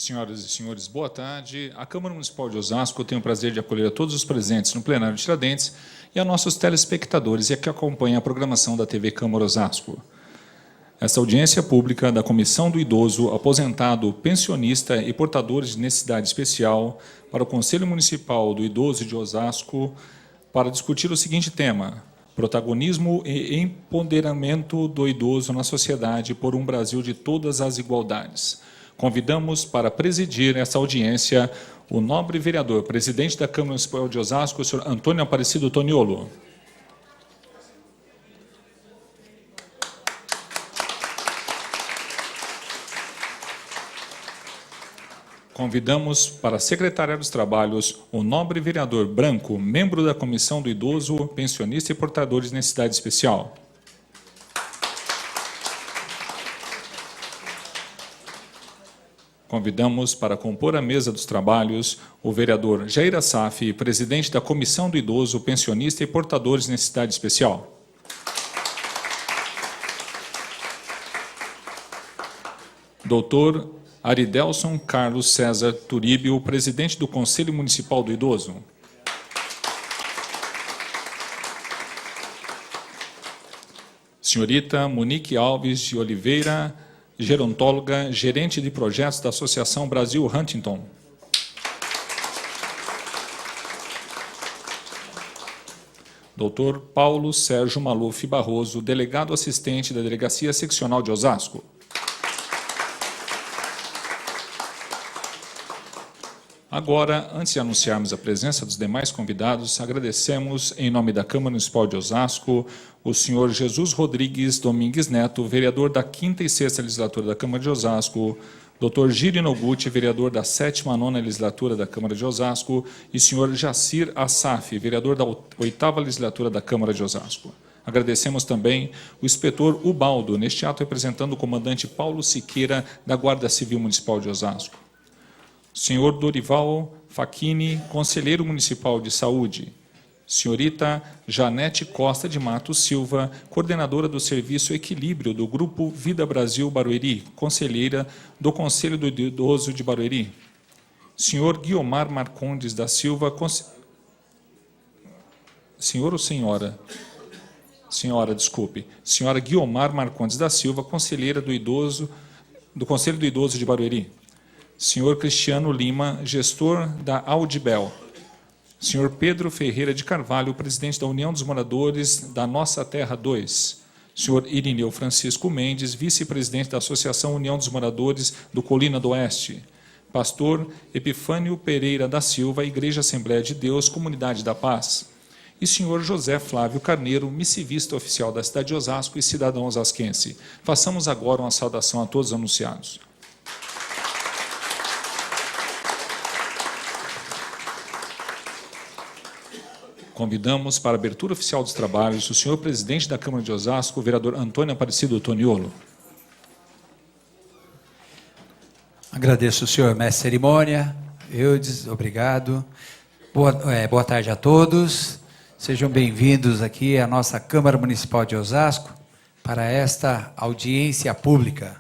Senhoras e senhores, boa tarde. A Câmara Municipal de Osasco tem o prazer de acolher a todos os presentes no plenário de Tiradentes e a nossos telespectadores e que acompanham a programação da TV Câmara Osasco. Esta audiência pública da Comissão do Idoso, Aposentado, Pensionista e Portadores de Necessidade Especial para o Conselho Municipal do Idoso de Osasco para discutir o seguinte tema: protagonismo e empoderamento do idoso na sociedade por um Brasil de todas as igualdades. Convidamos para presidir essa audiência o nobre vereador, presidente da Câmara Municipal de Osasco, o senhor Antônio Aparecido Toniolo. Convidamos para a secretária dos Trabalhos o nobre vereador Branco, membro da Comissão do Idoso, Pensionista e Portadores de Necessidade Especial. Convidamos para compor a mesa dos trabalhos o vereador Jair Assaf, presidente da Comissão do Idoso, Pensionista e Portadores de Necessidade Especial. Doutor Aridelson Carlos César Turíbio, presidente do Conselho Municipal do Idoso. Senhorita Monique Alves de Oliveira, gerontóloga, gerente de projetos da Associação Brasil Huntington. Doutor Paulo Sérgio Maluf Barroso, delegado assistente da Delegacia Seccional de Osasco. Agora, antes de anunciarmos a presença dos demais convidados, agradecemos, em nome da Câmara Municipal de Osasco, o senhor Jesus Rodrigues Domingues Neto, vereador da 5ª e 6ª Legislatura da Câmara de Osasco, doutor Giri Noguchi, vereador da 7ª e 9ª Legislatura da Câmara de Osasco, e senhor Jacir Assaf, vereador da 8ª Legislatura da Câmara de Osasco. Agradecemos também o inspetor Ubaldo, neste ato representando o comandante Paulo Siqueira, da Guarda Civil Municipal de Osasco. Senhor Dorival Facchini, conselheiro municipal de saúde. Senhorita Janete Costa de Matos Silva, coordenadora do Serviço Equilíbrio do Grupo Vida Brasil Barueri, conselheira do Conselho do Idoso de Barueri. Senhor Guiomar Marcondes da Silva, senhor ou senhora? Senhora, desculpe. Senhora Guiomar Marcondes da Silva, conselheira do Conselho do Idoso de Barueri. Senhor Cristiano Lima, gestor da Audibel. Senhor Pedro Ferreira de Carvalho, presidente da União dos Moradores da Nossa Terra 2. Senhor Irineu Francisco Mendes, vice-presidente da Associação União dos Moradores do Colina do Oeste. Pastor Epifânio Pereira da Silva, Igreja Assembleia de Deus, Comunidade da Paz. E senhor José Flávio Carneiro, missivista oficial da cidade de Osasco e cidadão osasquense. Façamos agora uma saudação a todos os anunciados. Convidamos para a abertura oficial dos trabalhos o senhor presidente da Câmara de Osasco, o vereador Antônio Aparecido Toniolo. Agradeço o senhor mestre de cerimônia, Eudes, obrigado. Boa tarde a todos. Sejam bem-vindos aqui à nossa Câmara Municipal de Osasco para esta audiência pública.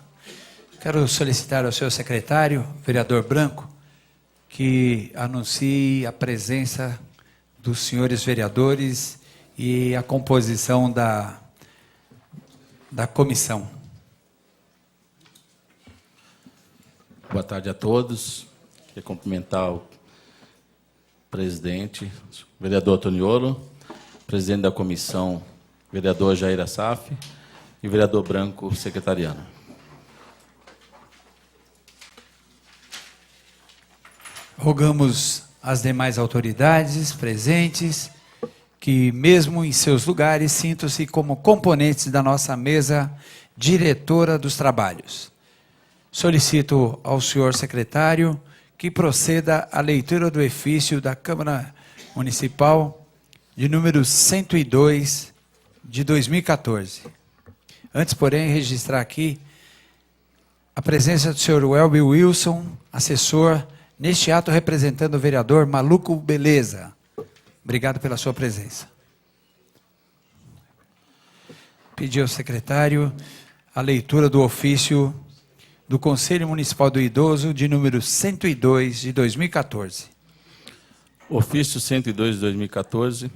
Quero solicitar ao senhor secretário, vereador Branco, que anuncie a presença dos senhores vereadores e a composição da comissão. Boa tarde a todos. Queria cumprimentar o presidente, o vereador Toniolo, presidente da comissão, vereador Jair Assaf, e o vereador Branco, secretariano. Rogamos às demais autoridades presentes que, mesmo em seus lugares, sintam-se como componentes da nossa mesa diretora dos trabalhos. Solicito ao senhor secretário que proceda à leitura do ofício da Câmara Municipal de número 102 de 2014. Antes, porém, registrar aqui a presença do senhor Welby Wilson, assessor, neste ato representando o vereador Maluco Beleza. Obrigado pela sua presença. Pedi ao secretário a leitura do ofício do Conselho Municipal do Idoso, de número 102, de 2014. Ofício 102 de 2014.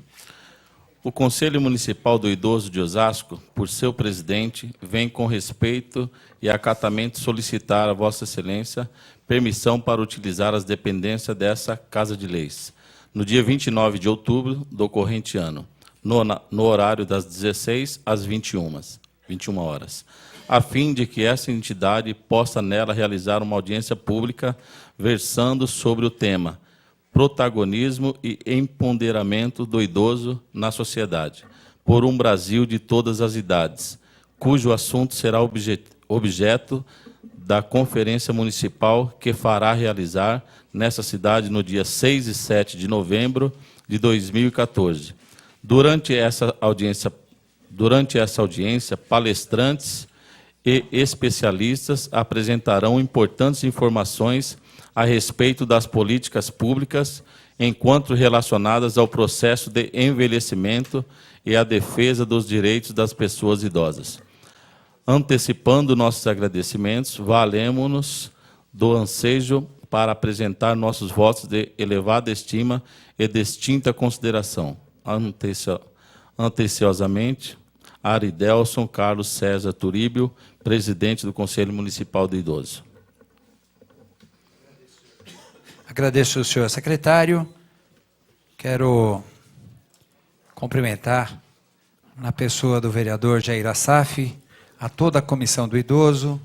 O Conselho Municipal do Idoso de Osasco, por seu presidente, vem com respeito e acatamento solicitar a Vossa Excelência permissão para utilizar as dependências dessa Casa de Leis, no dia 29 de outubro do corrente ano, no horário das 16 às 21 horas, a fim de que essa entidade possa nela realizar uma audiência pública versando sobre o tema protagonismo e empoderamento do idoso na sociedade, por um Brasil de todas as idades, cujo assunto será objeto da Conferência Municipal que fará realizar nessa cidade no dia 6 e 7 de novembro de 2014. Durante essa audiência, palestrantes e especialistas apresentarão importantes informações a respeito das políticas públicas enquanto relacionadas ao processo de envelhecimento e à defesa dos direitos das pessoas idosas. Antecipando nossos agradecimentos, valemos-nos do ansejo para apresentar nossos votos de elevada estima e distinta consideração. Anteciosamente, Aridelson Carlos César Turíbio, presidente do Conselho Municipal do Idoso. Agradeço ao senhor secretário. Quero cumprimentar, na pessoa do vereador Jair Assaf, a toda a comissão do idoso,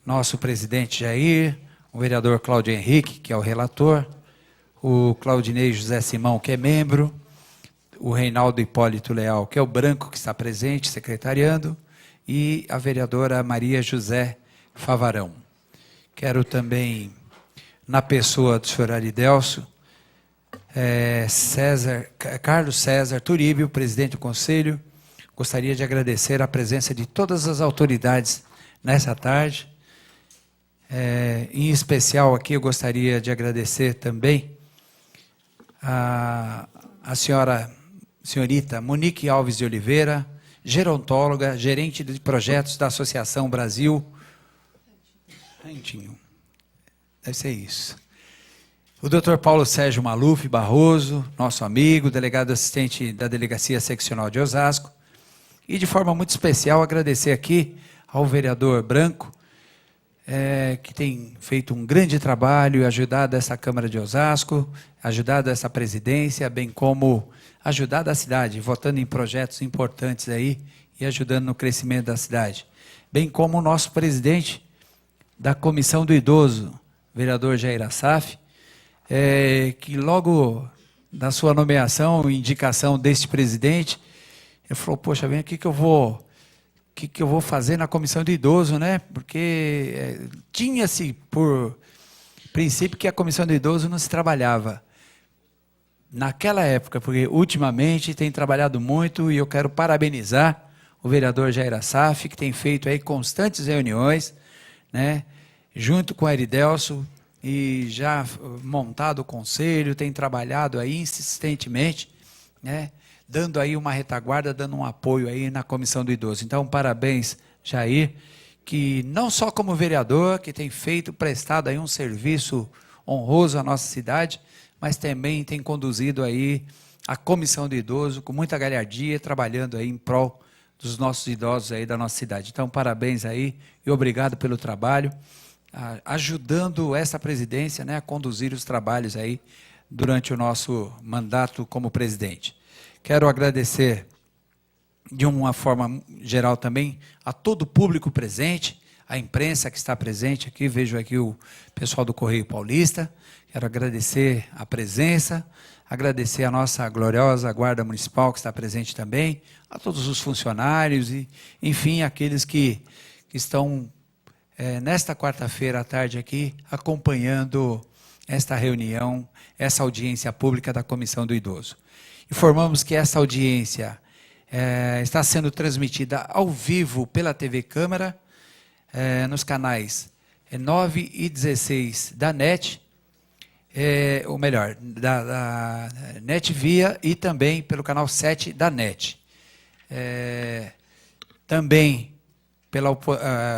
nosso presidente Jair, o vereador Cláudio Henrique, que é o relator, o Claudinei José Simão, que é membro, o Reinaldo Hipólito Leal, que é o branco que está presente, secretariando, e a vereadora Maria José Favarão. Quero também, na pessoa do senhor Aridelso, Carlos César Turíbio, presidente do Conselho, gostaria de agradecer a presença de todas as autoridades nessa tarde. Em especial aqui eu gostaria de agradecer também a senhorita Monique Alves de Oliveira, gerontóloga, gerente de projetos da Associação Brasil. Deve ser isso. O Dr. Paulo Sérgio Maluf Barroso, nosso amigo, delegado assistente da Delegacia Seccional de Osasco. E, de forma muito especial, agradecer aqui ao vereador Branco, que tem feito um grande trabalho e ajudado essa Câmara de Osasco, ajudado essa presidência, bem como ajudado a cidade, votando em projetos importantes aí e ajudando no crescimento da cidade. Bem como o nosso presidente da Comissão do Idoso, vereador Jair Assaf, que logo na sua nomeação, indicação deste presidente, ele falou, poxa, vem aqui que eu vou fazer na Comissão do Idoso, né? Porque tinha-se por princípio que a Comissão do Idoso não se trabalhava naquela época, porque ultimamente tem trabalhado muito e eu quero parabenizar o vereador Jair Assaf, que tem feito aí constantes reuniões, né? Junto com o Aridelso, e já montado o conselho, tem trabalhado aí insistentemente, né? Dando aí uma retaguarda, dando um apoio aí na Comissão do Idoso. Então, parabéns, Jair, que não só como vereador, que tem prestado aí um serviço honroso à nossa cidade, mas também tem conduzido aí a Comissão do Idoso com muita galhardia, trabalhando aí em prol dos nossos idosos aí da nossa cidade. Então, parabéns aí e obrigado pelo trabalho, ajudando essa presidência, né, a conduzir os trabalhos aí durante o nosso mandato como presidente. Quero agradecer de uma forma geral também a todo o público presente, a imprensa que está presente aqui, vejo aqui o pessoal do Correio Paulista, quero agradecer a presença, agradecer a nossa gloriosa Guarda Municipal que está presente também, a todos os funcionários e, enfim, aqueles que estão nesta quarta-feira à tarde aqui acompanhando esta reunião, essa audiência pública da Comissão do Idoso. Informamos que essa audiência está sendo transmitida ao vivo pela TV Câmara, nos canais 9 e 16 da NET, ou melhor, da NET Via e também pelo canal 7 da NET. Também pela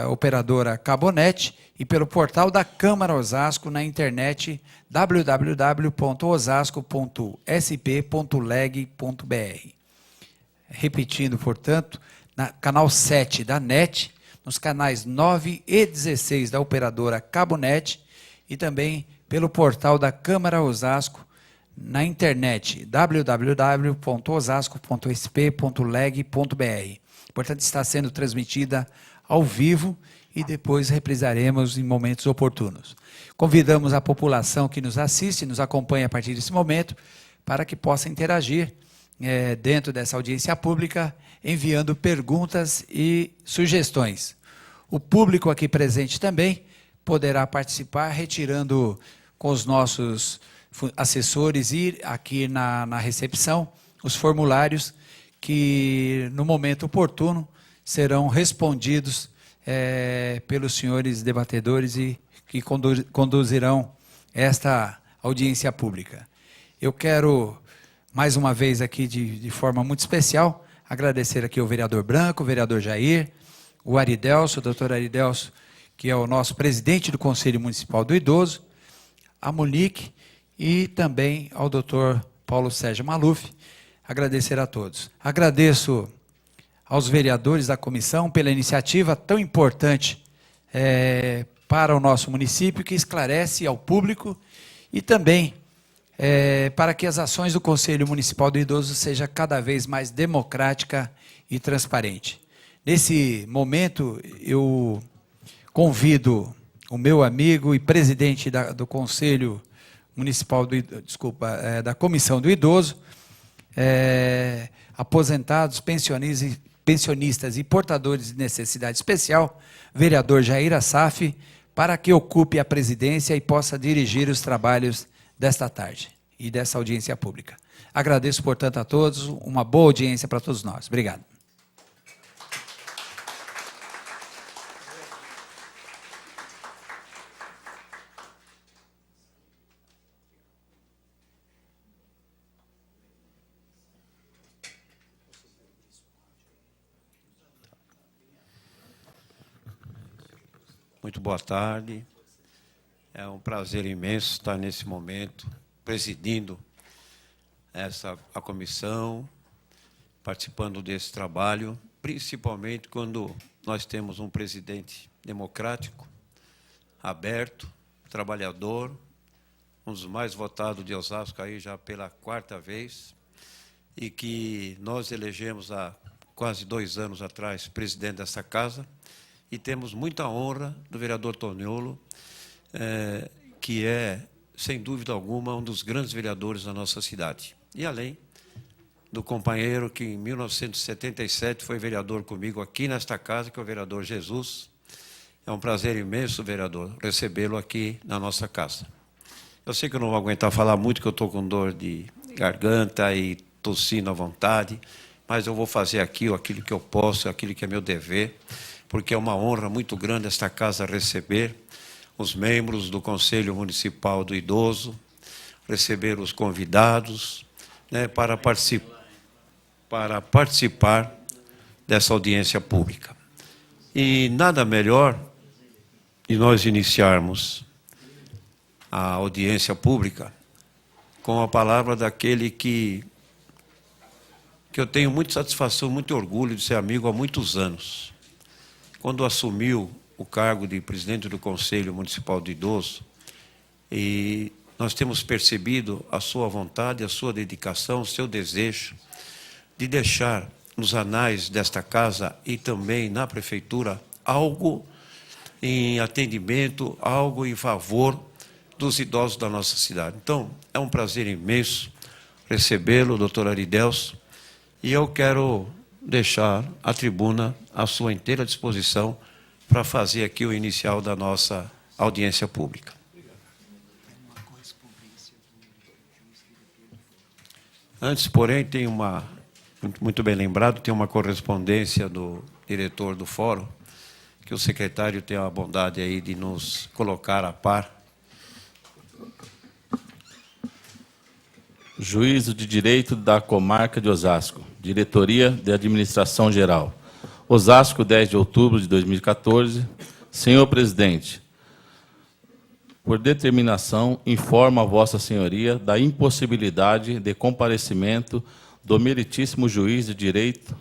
operadora Cabonet e pelo portal da Câmara Osasco na internet www.osasco.sp.leg.br. Repetindo, portanto, na canal 7 da NET, nos canais 9 e 16 da operadora Cabonet e também pelo portal da Câmara Osasco na internet www.osasco.sp.leg.br. Portanto, está sendo transmitida ao vivo e depois reprisaremos em momentos oportunos. Convidamos a população que nos assiste, nos acompanha a partir desse momento, para que possa interagir dentro dessa audiência pública, enviando perguntas e sugestões. O público aqui presente também poderá participar, retirando com os nossos assessores e aqui na recepção os formulários que, no momento oportuno, serão respondidos pelos senhores debatedores e que conduzirão esta audiência pública. Eu quero, mais uma vez aqui, de forma muito especial, agradecer aqui ao vereador Branco, o vereador Jair, o Aridelso, o doutor Aridelso, que é o nosso presidente do Conselho Municipal do Idoso, a Monique e também ao doutor Paulo Sérgio Maluf. Agradecer a todos. Agradeço aos vereadores da comissão pela iniciativa tão importante para o nosso município, que esclarece ao público e também para que as ações do Conselho Municipal do Idoso sejam cada vez mais democrática e transparente. Nesse momento, eu convido o meu amigo e presidente do Conselho Municipal da Comissão do Idoso, aposentados, pensionistas e portadores de necessidade especial, vereador Jair Assaf, para que ocupe a presidência e possa dirigir os trabalhos desta tarde e dessa audiência pública. Agradeço, portanto, a todos, uma boa audiência para todos nós. Obrigado. Muito boa tarde. É um prazer imenso estar nesse momento presidindo a comissão, participando desse trabalho, principalmente quando nós temos um presidente democrático, aberto, trabalhador, um dos mais votados de Osasco aí já pela 4ª vez, e que nós elegemos há quase 2 anos atrás presidente dessa casa. E temos muita honra do vereador Toniolo, que é, sem dúvida alguma, um dos grandes vereadores da nossa cidade. E além do companheiro que, em 1977, foi vereador comigo aqui nesta casa, que é o vereador Jesus. É um prazer imenso, vereador, recebê-lo aqui na nossa casa. Eu sei que eu não vou aguentar falar muito, que eu estou com dor de garganta e tossindo à vontade, mas eu vou fazer aqui aquilo que eu posso, aquilo que é meu dever, porque é uma honra muito grande esta casa receber os membros do Conselho Municipal do Idoso, receber os convidados, para participar dessa audiência pública. E nada melhor de nós iniciarmos a audiência pública com a palavra daquele que eu tenho muita satisfação, muito orgulho de ser amigo há muitos anos. Quando assumiu o cargo de presidente do Conselho Municipal do Idoso, e nós temos percebido a sua vontade, a sua dedicação, o seu desejo de deixar nos anais desta casa e também na prefeitura algo em atendimento, algo em favor dos idosos da nossa cidade. Então, é um prazer imenso recebê-lo, doutor Aridelso, e eu quero deixar a tribuna à sua inteira disposição para fazer aqui o inicial da nossa audiência pública. Antes, porém, tem muito bem lembrado, tem uma correspondência do diretor do fórum, que o secretário tem a bondade aí de nos colocar a par. Juízo de Direito da Comarca de Osasco, Diretoria de Administração Geral. Osasco, 10 de outubro de 2014. Senhor presidente, por determinação, informo a Vossa Senhoria da impossibilidade de comparecimento do meritíssimo juiz de direito,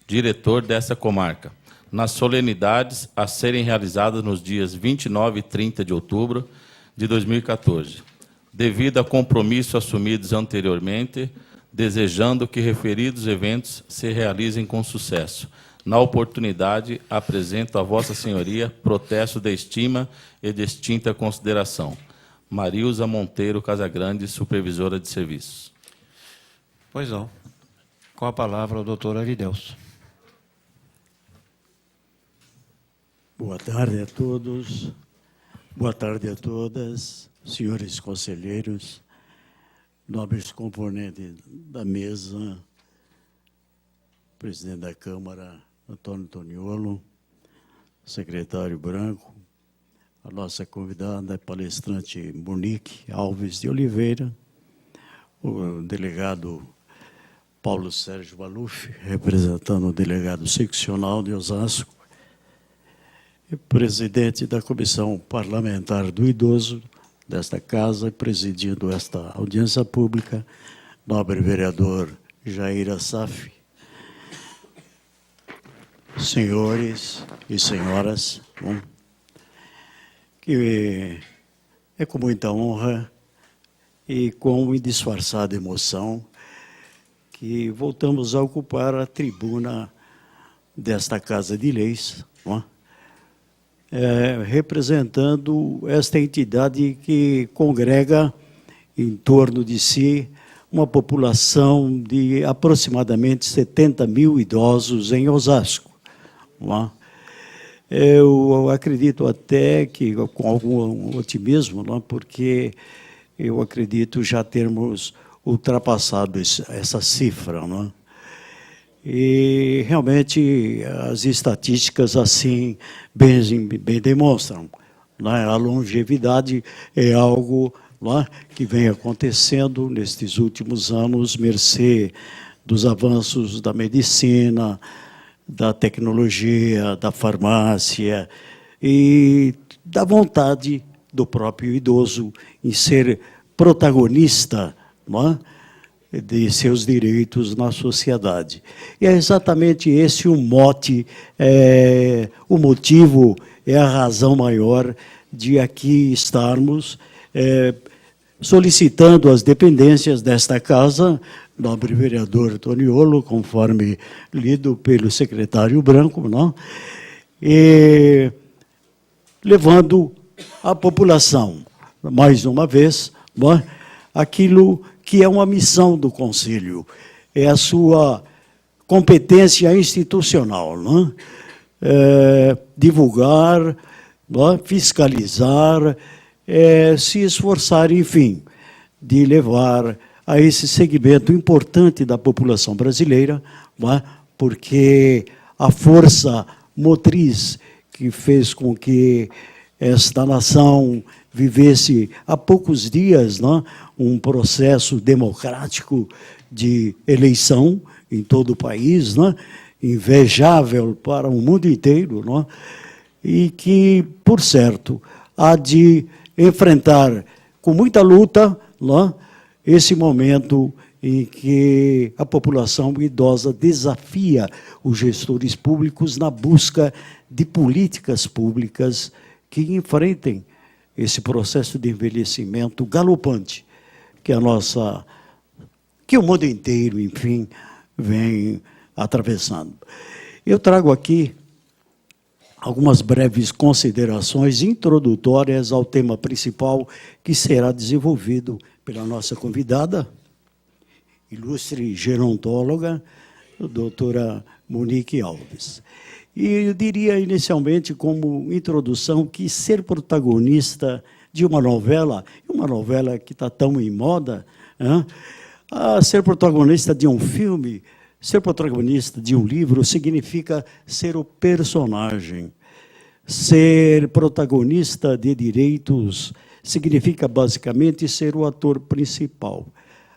diretor desta comarca, nas solenidades a serem realizadas nos dias 29 e 30 de outubro de 2014, devido a compromissos assumidos anteriormente, desejando que referidos eventos se realizem com sucesso. Na oportunidade, apresento a Vossa Senhoria protesto de estima e de extinta consideração. Marilza Monteiro Casagrande, supervisora de serviços. Pois não. Com a palavra, o doutor Aridelso. Boa tarde a todos, boa tarde a todas, senhores conselheiros, nobres componentes da mesa, presidente da Câmara, Antônio Toniolo, secretário Branco, a nossa convidada, palestrante Monique Alves de Oliveira, o delegado Paulo Sérgio Maluf, representando o delegado seccional de Osasco, e presidente da Comissão Parlamentar do Idoso desta Casa, presidindo esta audiência pública, nobre vereador Jair Assaf, senhores e senhoras, que é com muita honra e com indisfarçada emoção que voltamos a ocupar a tribuna desta Casa de Leis, representando esta entidade que congrega em torno de si uma população de aproximadamente 70 mil idosos em Osasco. Eu acredito até que, com algum otimismo, porque eu acredito já termos ultrapassado essa cifra. E, realmente, as estatísticas assim bem demonstram. A longevidade é algo que vem acontecendo nestes últimos anos, mercê dos avanços da medicina, da tecnologia, da farmácia e da vontade do próprio idoso em ser protagonista, de seus direitos na sociedade. E é exatamente esse o mote, o motivo, é a razão maior de aqui estarmos solicitando às dependências desta Casa, nobre vereador Toniolo, conforme lido pelo secretário Branco, e levando à população, mais uma vez, aquilo que é uma missão do Conselho, é a sua competência institucional, divulgar, fiscalizar, se esforçar, enfim, de levar a esse segmento importante da população brasileira, porque a força motriz que fez com que esta nação vivesse há poucos dias um processo democrático de eleição em todo o país, invejável para o mundo inteiro, e que, por certo, há de enfrentar com muita luta esse momento em que a população idosa desafia os gestores públicos na busca de políticas públicas que enfrentem esse processo de envelhecimento galopante que o mundo inteiro, enfim, vem atravessando. Eu trago aqui algumas breves considerações introdutórias ao tema principal que será desenvolvido pela nossa convidada, ilustre gerontóloga, a doutora Monique Alves. E eu diria inicialmente, como introdução, que ser protagonista de uma novela que está tão em moda, ser protagonista de um filme, ser protagonista de um livro, significa ser o personagem. Ser protagonista de direitos significa, basicamente, ser o ator principal,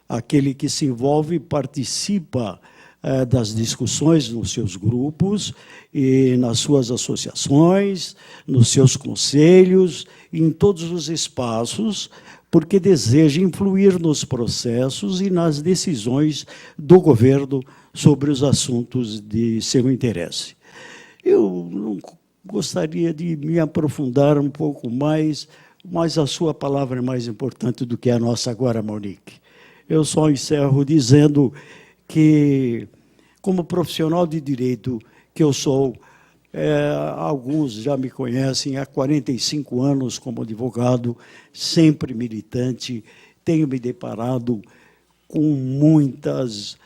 aquele que se envolve e participa das discussões nos seus grupos e nas suas associações, nos seus conselhos, em todos os espaços, porque deseja influir nos processos e nas decisões do governo sobre os assuntos de seu interesse. Eu não gostaria de me aprofundar um pouco mais, mas a sua palavra é mais importante do que a nossa agora, Monique. Eu só encerro dizendo que, como profissional de direito que eu sou, alguns já me conhecem há 45 anos como advogado, sempre militante, tenho me deparado com muitas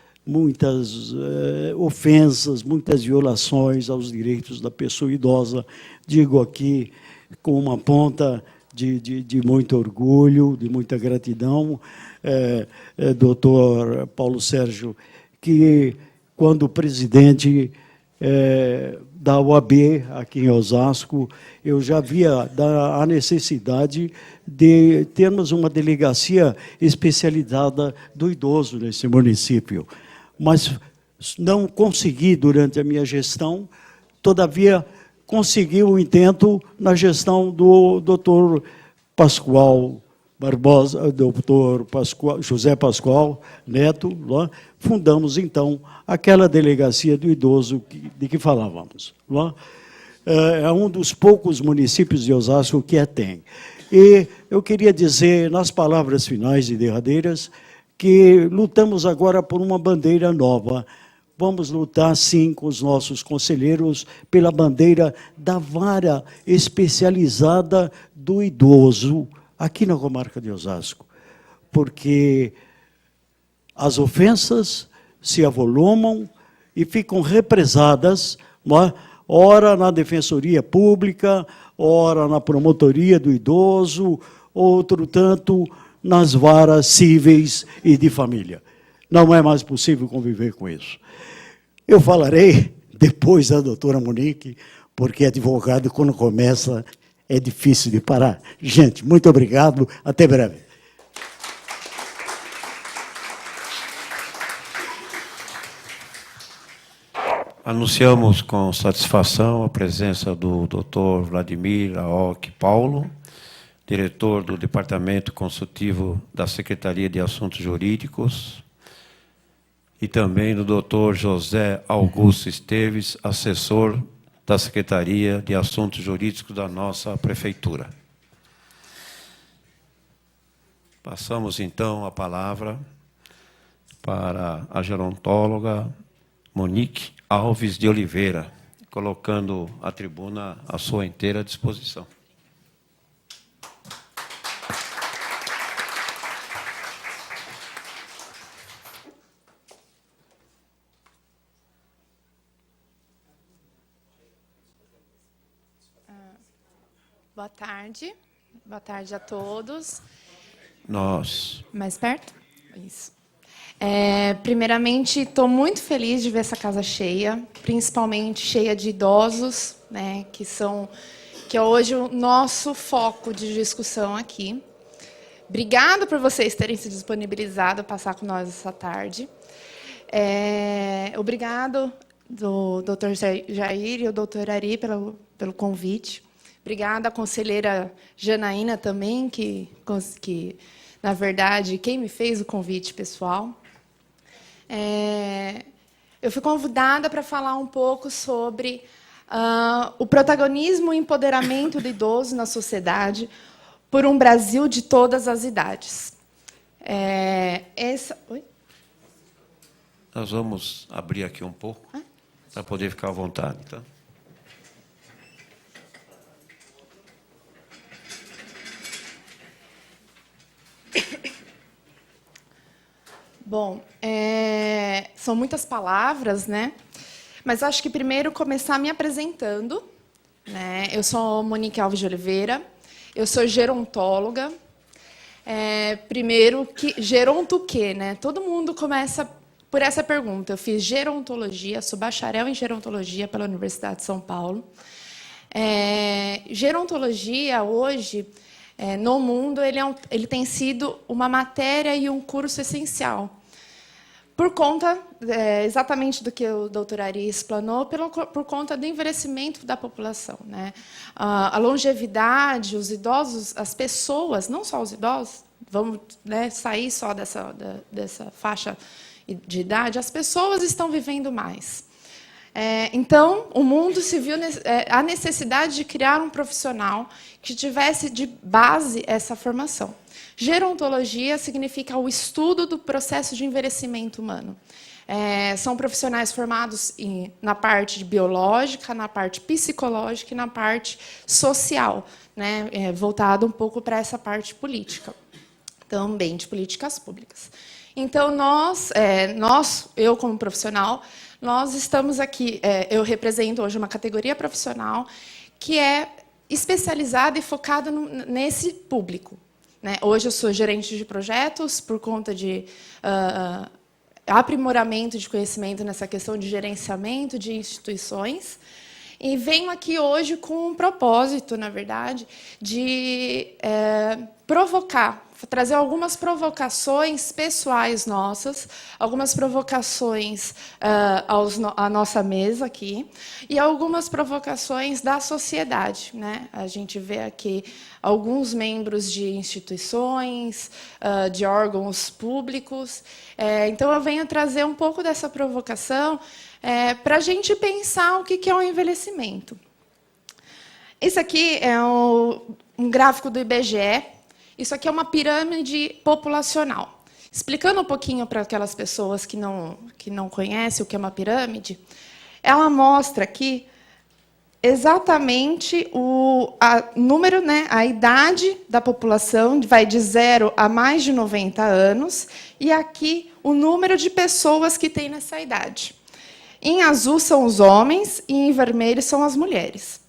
ofensas, muitas violações aos direitos da pessoa idosa. Digo aqui com uma ponta de muito orgulho, de muita gratidão, doutor Paulo Sérgio, que quando presidente da OAB aqui em Osasco, eu já via a necessidade de termos uma delegacia especializada do idoso nesse município. Mas não consegui durante a minha gestão, todavia consegui o intento na gestão do doutor Pascoal Barbosa, doutor José Pascoal Neto, lá, fundamos, então, aquela delegacia do idoso de que falávamos. Lá. É um dos poucos municípios de Osasco que a tem. E eu queria dizer, nas palavras finais e derradeiras, que lutamos agora por uma bandeira nova. Vamos lutar, sim, com os nossos conselheiros pela bandeira da vara especializada do idoso aqui na comarca de Osasco, porque as ofensas se avolumam e ficam represadas, ora na Defensoria Pública, ora na Promotoria do Idoso, outro tanto nas varas cíveis e de família. Não é mais possível conviver com isso. Eu falarei depois da doutora Monique, porque advogado, quando começa, é difícil de parar. Gente, muito obrigado, até breve. Anunciamos com satisfação a presença do Dr. Vladimir Aoki Paulo, diretor do Departamento Consultivo da Secretaria de Assuntos Jurídicos, e também do Dr. José Augusto Esteves, assessor da Secretaria de Assuntos Jurídicos da nossa Prefeitura. Passamos, então, a palavra para a gerontóloga Monique Alves de Oliveira, colocando a tribuna à sua inteira disposição. Boa tarde. Boa tarde a todos. Nós. Mais perto? Isso. Primeiramente, estou muito feliz de ver essa casa cheia, principalmente cheia de idosos, né, que é hoje o nosso foco de discussão aqui. Obrigada por vocês terem se disponibilizado a passar com nós essa tarde. Obrigado do Dr. Jair e o Dr. Ari pelo convite. Obrigada à conselheira Janaína também, que, na verdade, quem me fez o convite pessoal. Eu fui convidada para falar um pouco sobre o protagonismo e empoderamento do idoso na sociedade por um Brasil de todas as idades. Oi? Nós vamos abrir aqui um pouco, para poder ficar à vontade. Tá? Bom, são muitas palavras, né? Mas acho que primeiro começar me apresentando, né? Eu sou Monique Alves de Oliveira, eu sou gerontóloga. Primeiro, geronto o quê, né? Todo mundo começa por essa pergunta. Eu fiz gerontologia, sou bacharel em gerontologia pela Universidade de São Paulo. Gerontologia, hoje, no mundo, ele tem sido uma matéria e um curso essencial. por conta, exatamente do que o doutor Ari explanou, por conta do envelhecimento da população, né? A longevidade, os idosos, as pessoas, não só os idosos, vamos, né, sair só dessa faixa de idade, as pessoas estão vivendo mais. Então, o mundo se viu a necessidade de criar um profissional que tivesse de base essa formação. Gerontologia significa o estudo do processo de envelhecimento humano. São profissionais formados na parte biológica, na parte psicológica e na parte social, né, voltado um pouco para essa parte política, também de políticas públicas. Então, eu como profissional, nós estamos aqui, eu represento hoje uma categoria profissional que é especializada e focada nesse público, né? Hoje eu sou gerente de projetos por conta de aprimoramento de conhecimento nessa questão de gerenciamento de instituições. E venho aqui hoje com um propósito, na verdade, de provocar, trazer algumas provocações pessoais nossas, algumas provocações à nossa mesa aqui, e algumas provocações da sociedade, né? A gente vê aqui alguns membros de instituições, de órgãos públicos. Então, eu venho trazer um pouco dessa provocação para a gente pensar o que é o envelhecimento. Esse aqui é um gráfico do IBGE. Isso aqui é uma pirâmide populacional. Explicando um pouquinho para aquelas pessoas que não conhecem o que é uma pirâmide, ela mostra aqui exatamente número, né, a idade da população, vai de 0 a mais de 90 anos, e aqui o número de pessoas que tem nessa idade. Em azul são os homens e em vermelho são as mulheres.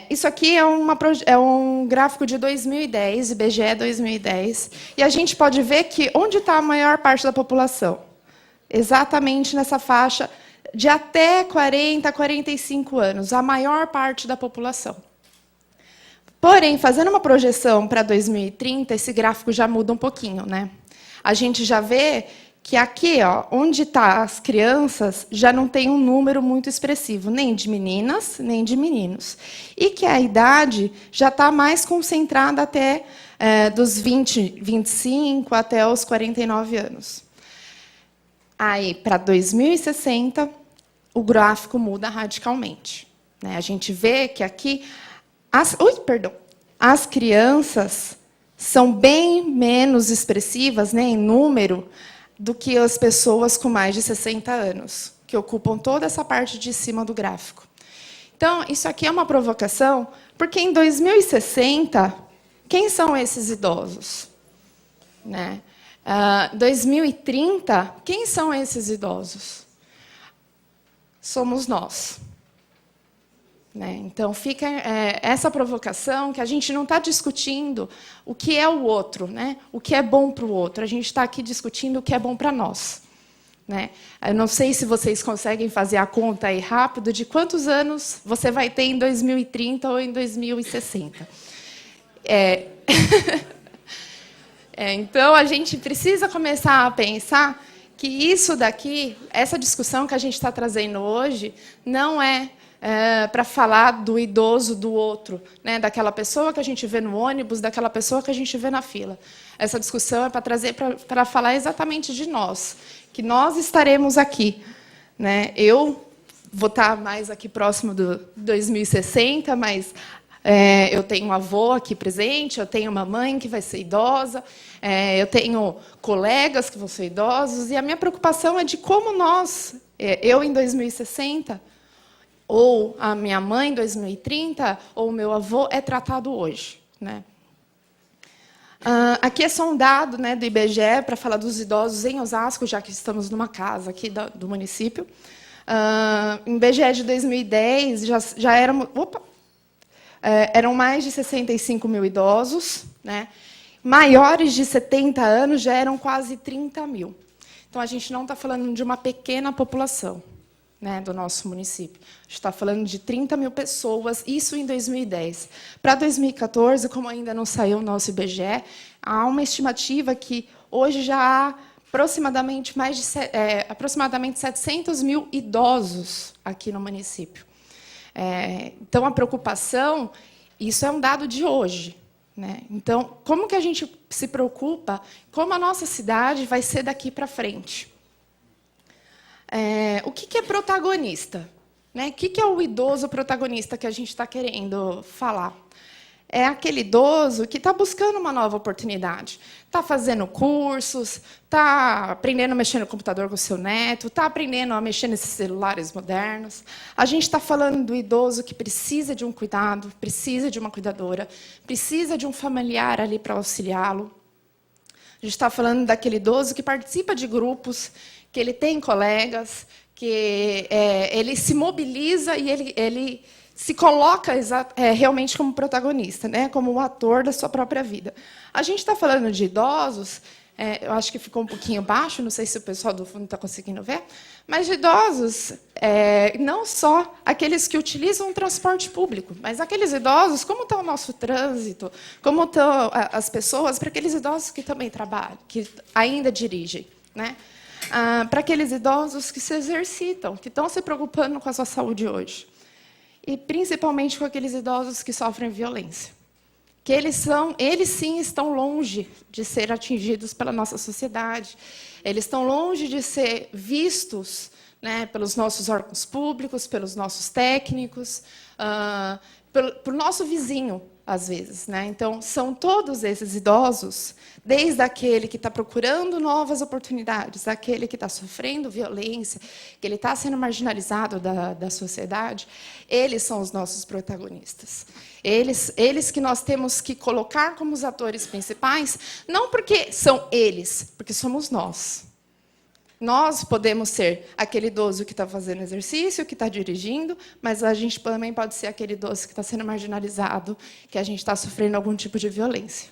Isso aqui é um gráfico de 2010, IBGE 2010, e a gente pode ver que onde está a maior parte da população? Exatamente nessa faixa de até 40 a 45 anos, a maior parte da população. Porém, fazendo uma projeção para 2030, esse gráfico já muda um pouquinho, né? A gente já vê que aqui, onde estão as crianças, já não tem um número muito expressivo, nem de meninas, nem de meninos. E que a idade já está mais concentrada até dos 25 até os 49 anos. Aí, para 2060, o gráfico muda radicalmente, né? A gente vê que aqui as crianças são bem menos expressivas, né, em número, do que as pessoas com mais de 60 anos, que ocupam toda essa parte de cima do gráfico. Então, isso aqui é uma provocação, porque em 2060, quem são esses idosos? Né? 2030, quem são esses idosos? Somos nós. Né? Então, fica essa provocação que a gente não está discutindo o que é o outro, né? O que é bom para o outro. A gente está aqui discutindo o que é bom para nós. Né? Eu não sei se vocês conseguem fazer a conta aí rápido de quantos anos você vai ter em 2030 ou em 2060. Então, a gente precisa começar a pensar que isso daqui, essa discussão que a gente está trazendo hoje, não é para falar do idoso do outro, né? Daquela pessoa que a gente vê no ônibus, daquela pessoa que a gente vê na fila. Essa discussão é para trazer para falar exatamente de nós, que nós estaremos aqui, né? Eu vou estar mais aqui próximo do 2060, mas eu tenho um avô aqui presente, eu tenho uma mãe que vai ser idosa, eu tenho colegas que vão ser idosos, e a minha preocupação é de como nós, eu em 2060, ou a minha mãe em 2030, ou o meu avô, é tratado hoje. Né? Aqui é só um dado, né, do IBGE para falar dos idosos em Osasco, já que estamos numa casa aqui do município. Em IBGE de 2010, já eram mais de 65 mil idosos. Né? Maiores de 70 anos já eram quase 30 mil. Então, a gente não está falando de uma pequena população, né, do nosso município. A gente está falando de 30 mil pessoas, isso em 2010. Para 2014, como ainda não saiu o nosso IBGE, há uma estimativa que hoje já há aproximadamente aproximadamente 700 mil idosos aqui no município. Então, a preocupação, isso é um dado de hoje, né? Então, como que a gente se preocupa, como a nossa cidade vai ser daqui para frente? O que é protagonista? Né? O que é o idoso protagonista que a gente está querendo falar? É aquele idoso que está buscando uma nova oportunidade. Está fazendo cursos, está aprendendo a mexer no computador com o seu neto, está aprendendo a mexer nesses celulares modernos. A gente está falando do idoso que precisa de um cuidado, precisa de uma cuidadora, precisa de um familiar ali para auxiliá-lo. A gente está falando daquele idoso que participa de grupos, que ele tem colegas, que ele se mobiliza e ele se coloca realmente como protagonista, né? Como o ator da sua própria vida. A gente está falando de idosos, eu acho que ficou um pouquinho baixo, não sei se o pessoal do fundo está conseguindo ver, mas de idosos, não só aqueles que utilizam o transporte público, mas aqueles idosos, como está o nosso trânsito, como estão as pessoas, para aqueles idosos que também trabalham, que ainda dirigem, né? Para aqueles idosos que se exercitam, que estão se preocupando com a sua saúde hoje. E, principalmente, com aqueles idosos que sofrem violência. Que eles sim estão longe de ser atingidos pela nossa sociedade. Eles estão longe de ser vistos, né, pelos nossos órgãos públicos, pelos nossos técnicos, pelo nosso vizinho, às vezes, né? Então, são todos esses idosos, desde aquele que está procurando novas oportunidades, aquele que está sofrendo violência, que ele está sendo marginalizado da sociedade, eles são os nossos protagonistas. Eles que nós temos que colocar como os atores principais, não porque são eles, porque somos nós. Nós podemos ser aquele idoso que está fazendo exercício, que está dirigindo, mas a gente também pode ser aquele idoso que está sendo marginalizado, que a gente está sofrendo algum tipo de violência.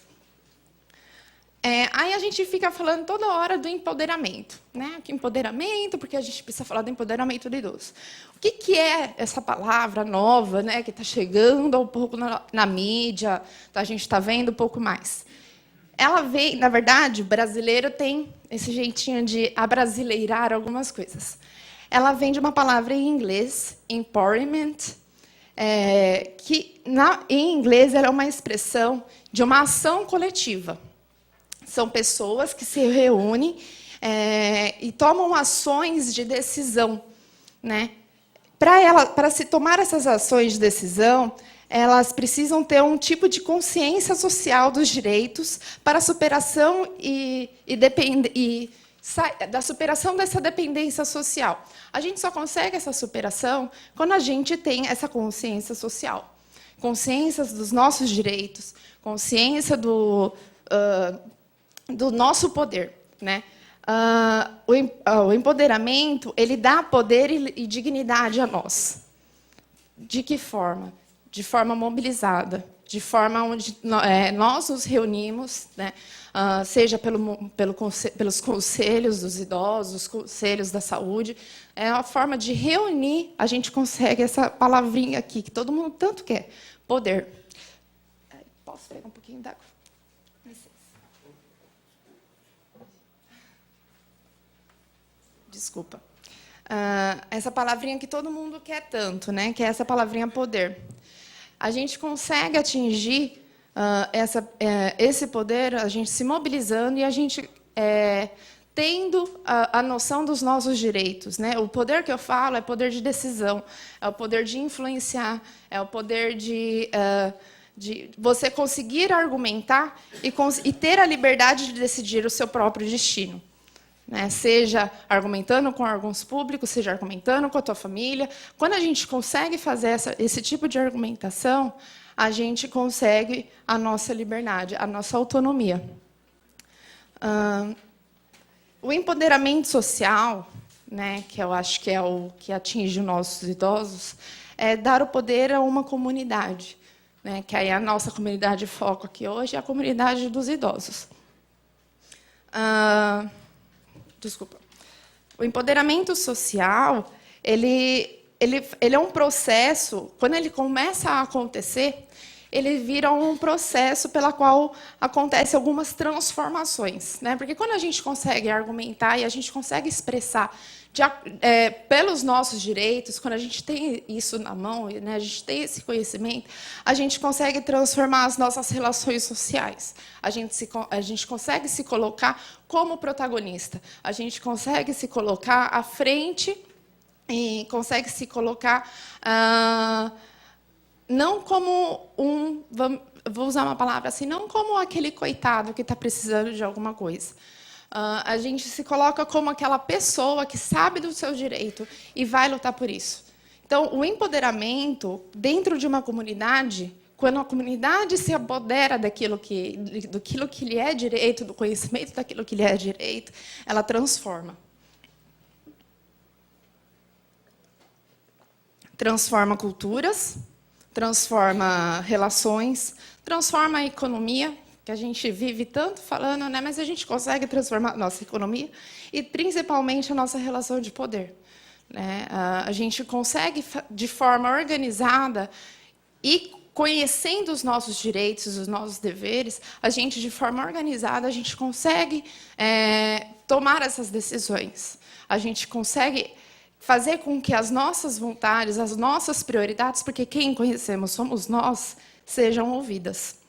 Aí a gente fica falando toda hora do empoderamento, né? Que empoderamento, porque a gente precisa falar do empoderamento do idoso. O que é essa palavra nova, né? Que está chegando um pouco na mídia, a gente está vendo um pouco mais. Ela vem, na verdade, o brasileiro tem esse jeitinho de abrasileirar algumas coisas. Ela vem de uma palavra em inglês, empowerment, que em inglês ela é uma expressão de uma ação coletiva. São pessoas que se reúnem e tomam ações de decisão, né? Para se tomar essas ações de decisão, elas precisam ter um tipo de consciência social dos direitos para a superação da superação dessa dependência social. A gente só consegue essa superação quando a gente tem essa consciência social, consciência dos nossos direitos, consciência do nosso poder, né? O empoderamento, ele dá poder e dignidade a nós. De que forma? De forma mobilizada, de forma onde nós nos reunimos, né? Seja pelos conselhos dos idosos, os conselhos da saúde. É uma forma de reunir, a gente consegue essa palavrinha aqui, que todo mundo tanto quer, poder. Posso pegar um pouquinho d'água? Desculpa. Essa palavrinha que todo mundo quer tanto, né? Que é essa palavrinha poder. A gente consegue atingir esse poder, a gente se mobilizando e a gente tendo a noção dos nossos direitos, né? O poder que eu falo é poder de decisão, é o poder de influenciar, é o poder de você conseguir argumentar e ter a liberdade de decidir o seu próprio destino. Né? Seja argumentando com órgãos públicos, seja argumentando com a tua família. Quando a gente consegue fazer esse tipo de argumentação, a gente consegue a nossa liberdade, a nossa autonomia. O empoderamento social, né, que eu acho que é o que atinge os nossos idosos, é dar o poder a uma comunidade, né, que aí a nossa comunidade de foco aqui hoje é a comunidade dos idosos. Desculpa. O empoderamento social, ele é um processo, quando ele começa a acontecer, ele vira um processo pela qual acontecem algumas transformações, né? Porque quando a gente consegue argumentar e a gente consegue expressar pelos nossos direitos, quando a gente tem isso na mão, né, a gente tem esse conhecimento, a gente consegue transformar as nossas relações sociais. A gente consegue se colocar como protagonista. A gente consegue se colocar à frente e consegue se colocar não como vou usar uma palavra assim, não como aquele coitado que está precisando de alguma coisa. A gente se coloca como aquela pessoa que sabe do seu direito e vai lutar por isso. Então, o empoderamento dentro de uma comunidade, quando a comunidade se apodera daquilo que lhe é direito, do conhecimento daquilo que lhe é direito, ela transforma. Transforma culturas, transforma relações, transforma a economia, que a gente vive tanto falando, né? Mas a gente consegue transformar a nossa economia e, principalmente, a nossa relação de poder, né? A gente consegue, de forma organizada e conhecendo os nossos direitos, os nossos deveres, a gente, de forma organizada, a gente consegue tomar essas decisões. A gente consegue fazer com que as nossas vontades, as nossas prioridades, porque quem conhecemos somos nós, sejam ouvidas.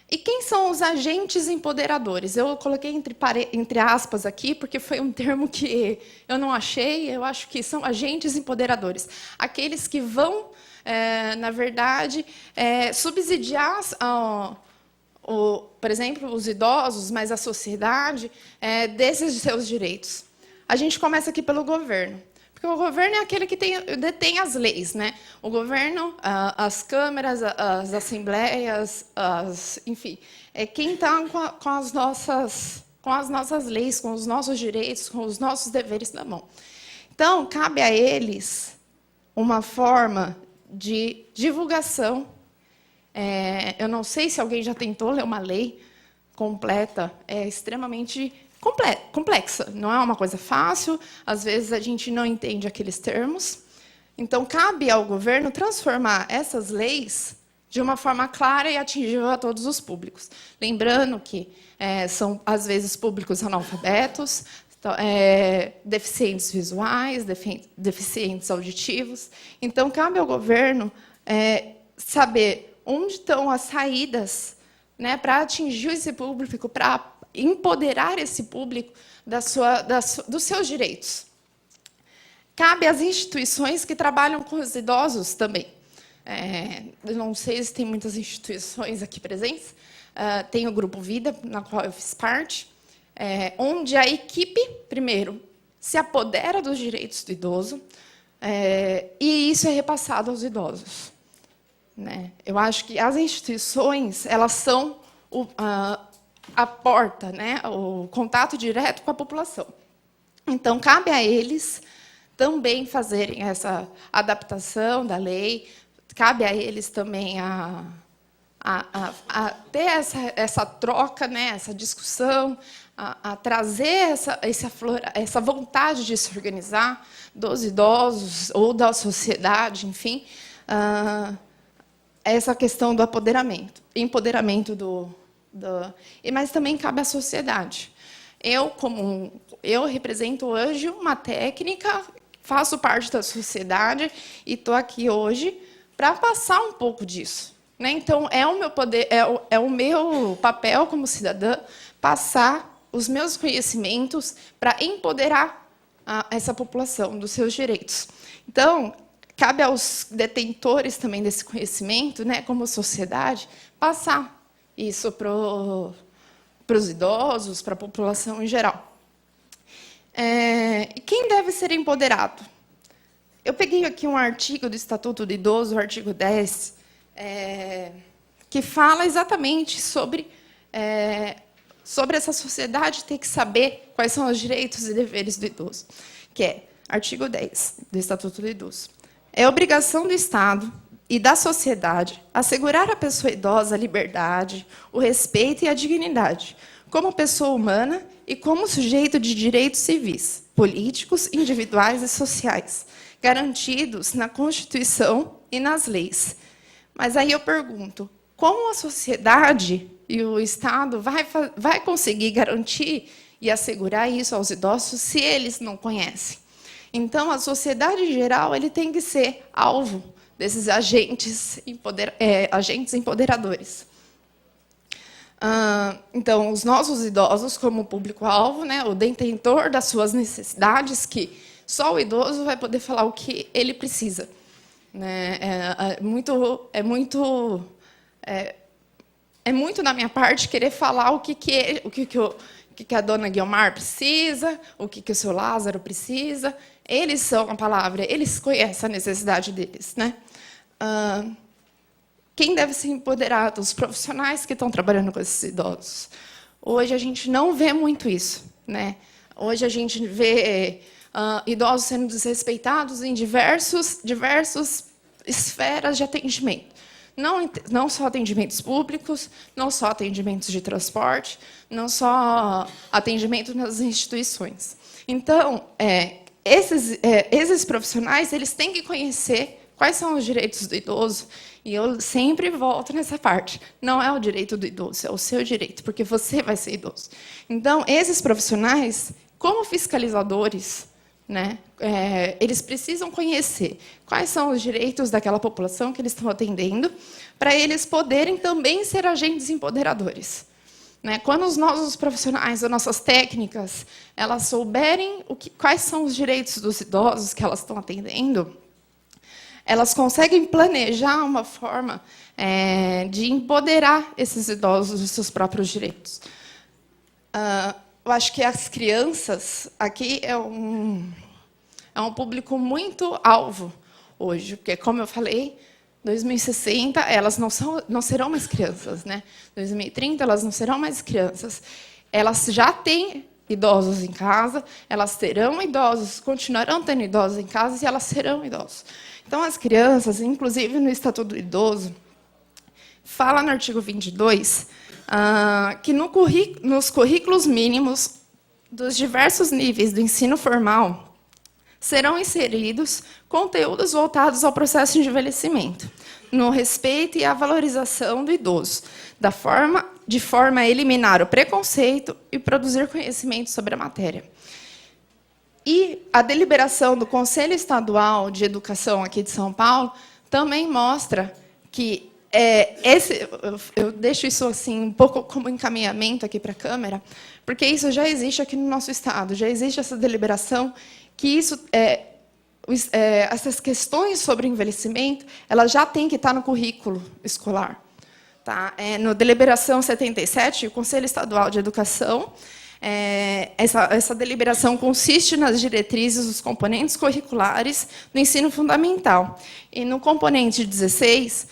E quem são os agentes empoderadores? Eu coloquei entre aspas aqui, porque foi um termo que eu não achei, eu acho que são agentes empoderadores. Aqueles que vão, na verdade, subsidiar, por exemplo, os idosos, mas a sociedade, desses seus direitos. A gente começa aqui pelo governo. Porque o governo é aquele que detém as leis, né? O governo, as câmaras, as assembleias, enfim, é quem está com as nossas leis, com os nossos direitos, com os nossos deveres na mão. Então, cabe a eles uma forma de divulgação. Eu não sei se alguém já tentou ler uma lei completa, é extremamente complexa, não é uma coisa fácil, às vezes a gente não entende aqueles termos. Então, cabe ao governo transformar essas leis de uma forma clara e atingível a todos os públicos. Lembrando que são, às vezes, públicos analfabetos, deficientes visuais, deficientes auditivos. Então, cabe ao governo saber onde estão as saídas, né, para atingir esse público, para empoderar esse público dos seus direitos. Cabe às instituições que trabalham com os idosos também. Eu não sei se tem muitas instituições aqui presentes. Tem o Grupo Vida, na qual eu fiz parte, onde a equipe, primeiro, se apodera dos direitos do idoso, e isso é repassado aos idosos, né? Eu acho que as instituições, elas são a porta, né, o contato direto com a população. Então, cabe a eles também fazerem essa adaptação da lei, cabe a eles também a ter essa troca, né, essa discussão, a trazer essa vontade de se organizar dos idosos ou da sociedade, enfim, essa questão do empoderamento mas também cabe à sociedade. Eu represento hoje uma técnica, faço parte da sociedade e estou aqui hoje para passar um pouco disso, né? Então, é o meu poder, é o meu papel como cidadã passar os meus conhecimentos para empoderar essa população dos seus direitos. Então, cabe aos detentores também desse conhecimento, né, como sociedade, passar isso para os idosos, para a população em geral. E quem deve ser empoderado? Eu peguei aqui um artigo do Estatuto do Idoso, o artigo 10, que fala exatamente sobre essa sociedade ter que saber quais são os direitos e deveres do idoso, que é artigo 10 do Estatuto do Idoso. É obrigação do Estado e da sociedade assegurar à pessoa idosa a liberdade, o respeito e a dignidade, como pessoa humana e como sujeito de direitos civis, políticos, individuais e sociais, garantidos na Constituição e nas leis, Mas aí eu pergunto, como a sociedade e o Estado vai conseguir garantir e assegurar isso aos idosos se eles não conhecem? Então, a sociedade em geral ele tem que ser alvo desses agentes empoderadores. Então, os nossos idosos, como público-alvo, né, o detentor das suas necessidades, que só o idoso vai poder falar o que ele precisa. Né? É muito da minha parte querer falar o que a dona Guiomar precisa, o que o seu Lázaro precisa. Eles são a palavra, eles conhecem a necessidade deles. Né? Quem deve ser empoderado? Os profissionais que estão trabalhando com esses idosos. Hoje a gente não vê muito isso. Né? Hoje a gente vê idosos sendo desrespeitados em diversas esferas de atendimento. Não só atendimentos públicos, não só atendimentos de transporte, não só atendimento nas instituições. Então, esses profissionais eles têm que conhecer quais são os direitos do idoso, e eu sempre volto nessa parte. Não é o direito do idoso, é o seu direito, porque você vai ser idoso. Então, esses profissionais, como fiscalizadores, né, eles precisam conhecer quais são os direitos daquela população que eles estão atendendo, para eles poderem também ser agentes empoderadores. Né? Quando os nossos profissionais, as nossas técnicas, elas souberem quais são os direitos dos idosos que elas estão atendendo, elas conseguem planejar uma forma de empoderar esses idosos dos seus próprios direitos. Eu acho que as crianças aqui é um público muito alvo hoje, porque, como eu falei, 2060 elas não serão mais crianças, né? 2030 elas não serão mais crianças. Elas já têm idosos em casa, elas terão idosos, continuarão tendo idosos em casa e elas serão idosos. Então, as crianças, inclusive no Estatuto do Idoso, fala no artigo 22 que nos currículos mínimos dos diversos níveis do ensino formal serão inseridos conteúdos voltados ao processo de envelhecimento, no respeito e à valorização do idoso, de forma a eliminar o preconceito e produzir conhecimento sobre a matéria. E a deliberação do Conselho Estadual de Educação aqui de São Paulo também mostra que eu deixo isso assim um pouco como encaminhamento aqui para a Câmara, porque isso já existe aqui no nosso Estado, já existe essa deliberação, que essas questões sobre envelhecimento elas já têm que estar no currículo escolar. Tá? No deliberação 77, o Conselho Estadual de Educação, essa deliberação consiste nas diretrizes dos componentes curriculares do ensino fundamental. E no componente 16,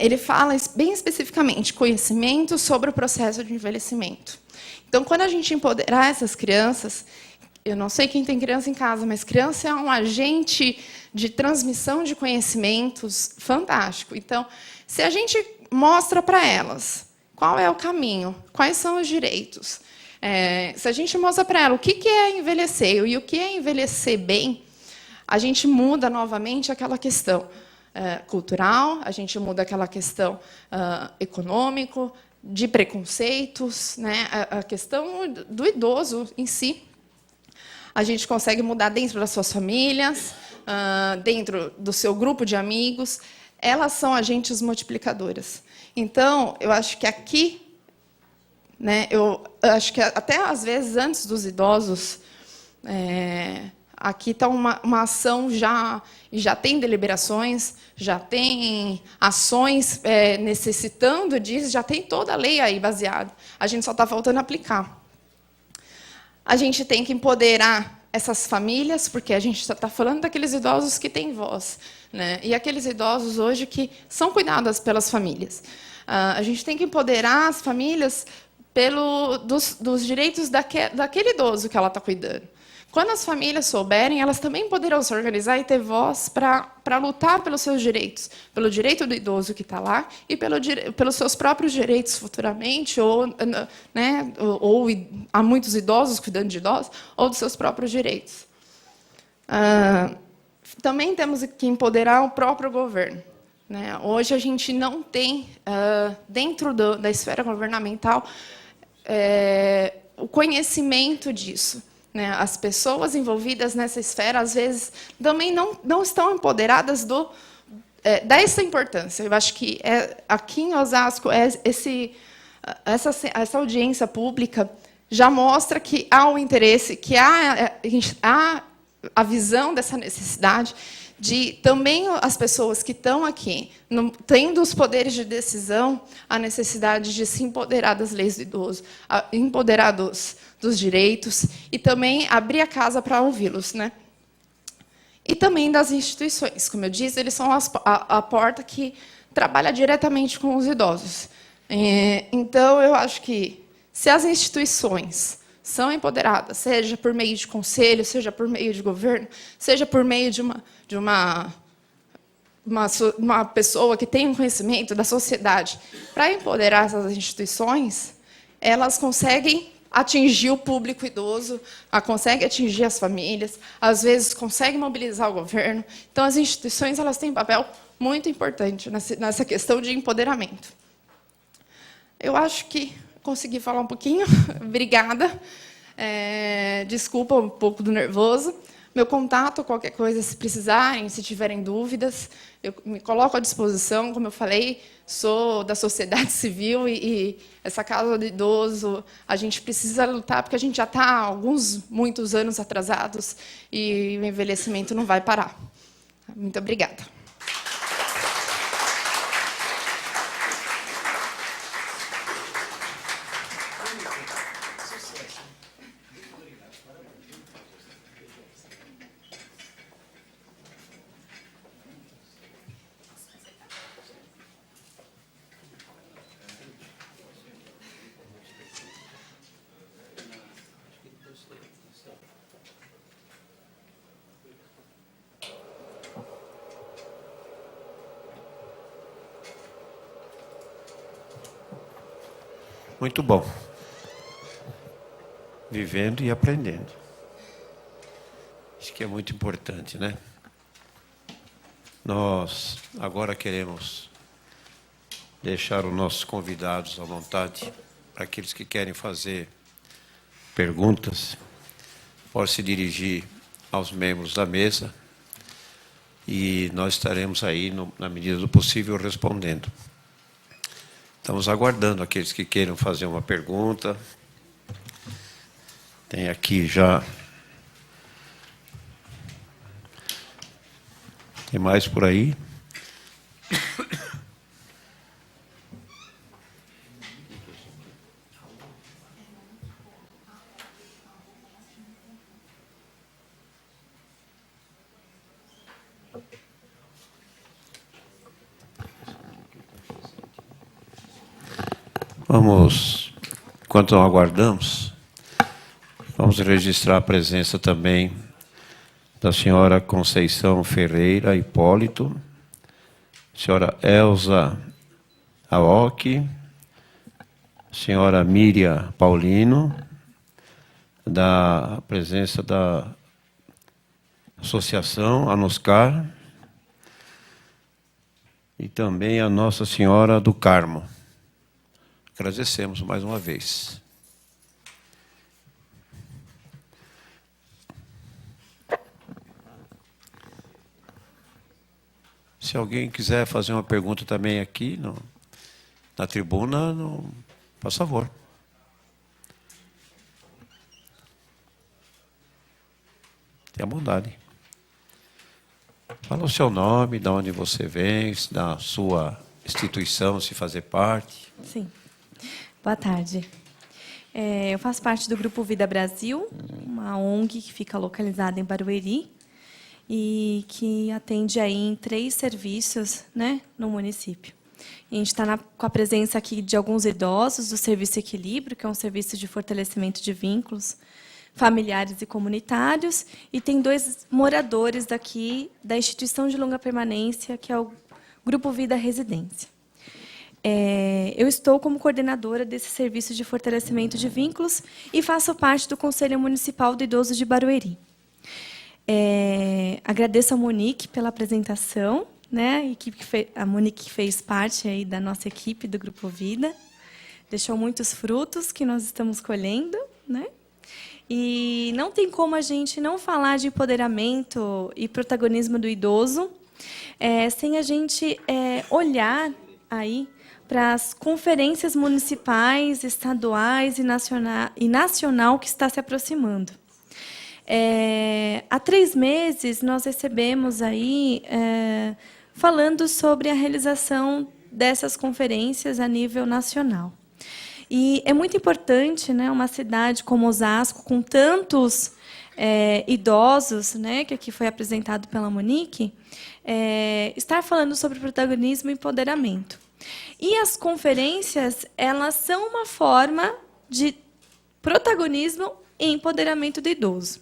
ele fala bem especificamente conhecimento sobre o processo de envelhecimento. Então, quando a gente empoderar essas crianças, eu não sei quem tem criança em casa, mas criança é um agente de transmissão de conhecimentos fantástico. Então, se a gente mostra para elas qual é o caminho, quais são os direitos, se a gente mostra para elas o que é envelhecer e o que é envelhecer bem, a gente muda novamente aquela questão cultural, a gente muda aquela questão econômico, de preconceitos, né? A questão do idoso em si. A gente consegue mudar dentro das suas famílias, dentro do seu grupo de amigos. Elas são agentes multiplicadoras. Então, eu acho que aqui, né, eu acho que até às vezes antes dos idosos, aqui está uma ação já tem deliberações, já tem ações necessitando disso, já tem toda a lei aí baseada. A gente só está faltando aplicar. A gente tem que empoderar essas famílias, porque a gente está falando daqueles idosos que têm voz, né? E aqueles idosos hoje que são cuidados pelas famílias. A gente tem que empoderar as famílias dos direitos daquele idoso que ela está cuidando. Quando as famílias souberem, elas também poderão se organizar e ter voz para lutar pelos seus direitos, pelo direito do idoso que está lá e pelos seus próprios direitos futuramente, ou há muitos idosos cuidando de idosos, ou dos seus próprios direitos. Também temos que empoderar o próprio governo. né? Hoje a gente não tem, dentro da esfera governamental, o conhecimento disso, né? As pessoas envolvidas nessa esfera, às vezes, também não estão empoderadas dessa importância. Eu acho que aqui em Osasco, essa audiência pública já mostra que há um interesse, que há a visão dessa necessidade de também as pessoas que estão aqui, tendo os poderes de decisão, a necessidade de se empoderar das leis do idoso, empoderar dos direitos e também abrir a casa para ouvi-los, né? E também das instituições. Como eu disse, eles são a porta que trabalha diretamente com os idosos. Então, eu acho que, se as instituições são empoderadas, seja por meio de conselho, seja por meio de governo, seja por meio de uma pessoa que tem um conhecimento da sociedade, para empoderar essas instituições, elas conseguem atingir o público idoso, conseguem atingir as famílias, às vezes conseguem mobilizar o governo. Então, as instituições elas têm um papel muito importante nessa questão de empoderamento. Eu acho que consegui falar um pouquinho. Obrigada. Desculpa um pouco do nervoso. Meu contato, qualquer coisa, se precisarem, se tiverem dúvidas, eu me coloco à disposição. Como eu falei, sou da sociedade civil e essa casa do idoso, a gente precisa lutar, porque a gente já está muitos anos atrasados e o envelhecimento não vai parar. Muito obrigada. Muito bom. Vivendo e aprendendo. Isso que é muito importante, né? Nós agora queremos deixar os nossos convidados à vontade, para aqueles que querem fazer perguntas, podem se dirigir aos membros da mesa e nós estaremos aí, na medida do possível, respondendo. Estamos aguardando aqueles que queiram fazer uma pergunta. Tem aqui já. Tem mais por aí? Vamos, enquanto nós aguardamos, vamos registrar a presença também da senhora Conceição Ferreira Hipólito, senhora Elza Aoki, senhora Miriam Paulino, da presença da Associação Anoscar, e também a Nossa Senhora do Carmo. Agradecemos mais uma vez. Se alguém quiser fazer uma pergunta também aqui na tribuna, por favor. Tenha bondade. Fala o seu nome, de onde você vem, da sua instituição, se fazer parte. Sim. Boa tarde. Eu faço parte do Grupo Vida Brasil, uma ONG que fica localizada em Barueri e que atende aí em 3 serviços, né, no município. E a gente está com a presença aqui de alguns idosos do Serviço Equilíbrio, que é um serviço de fortalecimento de vínculos familiares e comunitários, e tem 2 moradores daqui da instituição de longa permanência, que é o Grupo Vida Residência. Eu estou como coordenadora desse serviço de fortalecimento de vínculos e faço parte do Conselho Municipal do Idoso de Barueri. Agradeço a Monique pela apresentação, né? A Monique fez parte aí da nossa equipe do Grupo Vida. Deixou muitos frutos que nós estamos colhendo, né? E não tem como a gente não falar de empoderamento e protagonismo do idoso sem a gente olhar aí para as conferências municipais, estaduais e nacional que está se aproximando. Há 3 meses, nós recebemos aí falando sobre a realização dessas conferências a nível nacional. E é muito importante, né, uma cidade como Osasco, com tantos idosos, né, que aqui foi apresentado pela Monique, estar falando sobre protagonismo e empoderamento. E as conferências, elas são uma forma de protagonismo e empoderamento do idoso.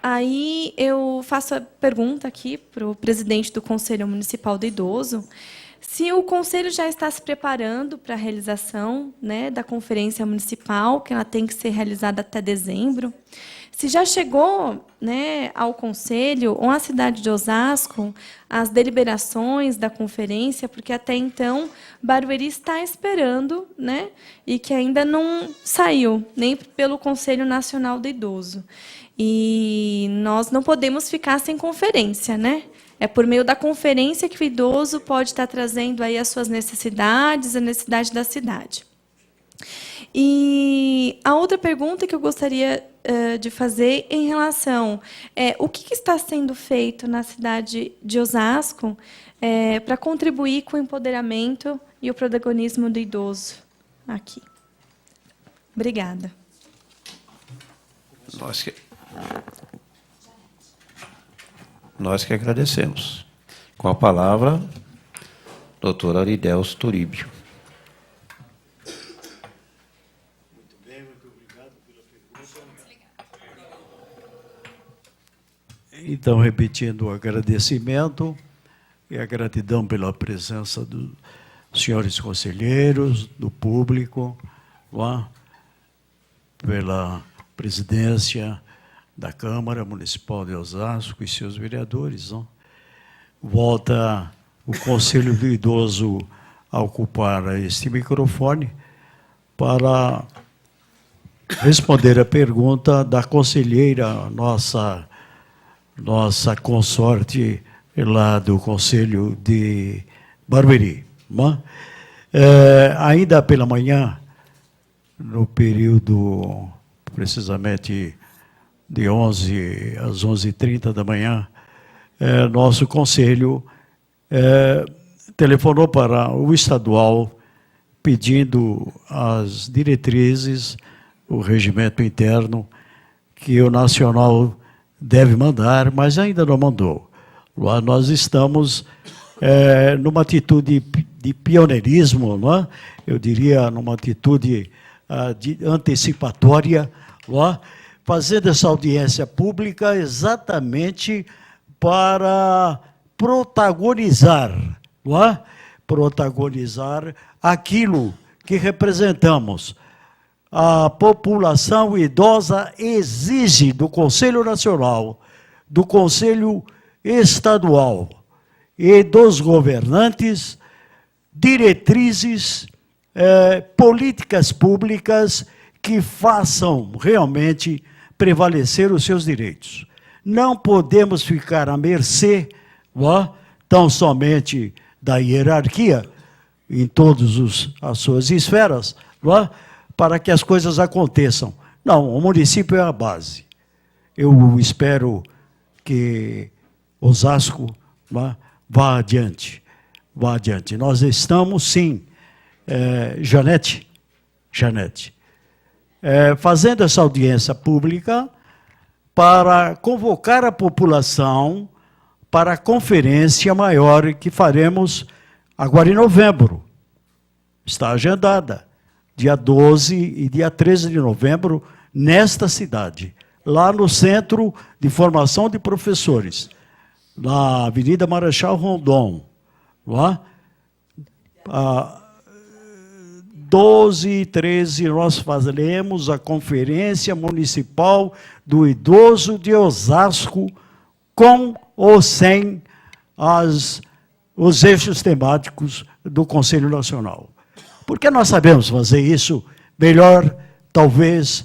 Aí eu faço a pergunta aqui para o presidente do Conselho Municipal do Idoso, se o Conselho já está se preparando para a realização, né, da Conferência Municipal, que ela tem que ser realizada até dezembro, se já chegou, né, ao Conselho ou à cidade de Osasco as deliberações da conferência, porque até então Barueri está esperando, né, e que ainda não saiu, nem pelo Conselho Nacional do Idoso. E nós não podemos ficar sem conferência, né? É por meio da conferência que o idoso pode estar trazendo aí as suas necessidades, a necessidade da cidade. E a outra pergunta que eu gostaria de fazer em relação o que está sendo feito na cidade de Osasco para contribuir com o empoderamento e o protagonismo do idoso aqui. Obrigada. Nós que agradecemos. Com a palavra, doutora Aridelso Toribio. Muito bem, muito obrigado pela pergunta. Então, repetindo o agradecimento e a gratidão pela presença dos senhores conselheiros, do público, pela presidência da Câmara Municipal de Osasco e seus vereadores. Volta o Conselho do Idoso a ocupar este microfone para responder a pergunta da conselheira, nossa consorte lá do Conselho de Barueri. Ainda pela manhã, no período precisamente de 11 às 11h30 da manhã, nosso conselho telefonou para o estadual pedindo as diretrizes, o regimento interno, que o nacional deve mandar, mas ainda não mandou. Lá nós estamos numa atitude de pioneirismo, não é? Eu diria numa atitude antecipatória, fazendo essa audiência pública exatamente para protagonizar aquilo que representamos. A população idosa exige do Conselho Nacional, do Conselho Estadual e dos governantes diretrizes, políticas públicas que façam realmente prevalecer os seus direitos. Não podemos ficar à mercê, tão somente da hierarquia, em todas as suas esferas, para que as coisas aconteçam. Não, o município é a base. Eu espero que Osasco vá adiante. Nós estamos, sim, Janete, fazendo essa audiência pública para convocar a população para a conferência maior que faremos agora em novembro. Está agendada, dia 12 e dia 13 de novembro, nesta cidade, lá no Centro de Formação de Professores, na Avenida Marechal Rondon, lá, 12 e 13, nós faremos a Conferência Municipal do Idoso de Osasco, com ou sem os eixos temáticos do Conselho Nacional. Porque nós sabemos fazer isso melhor, talvez,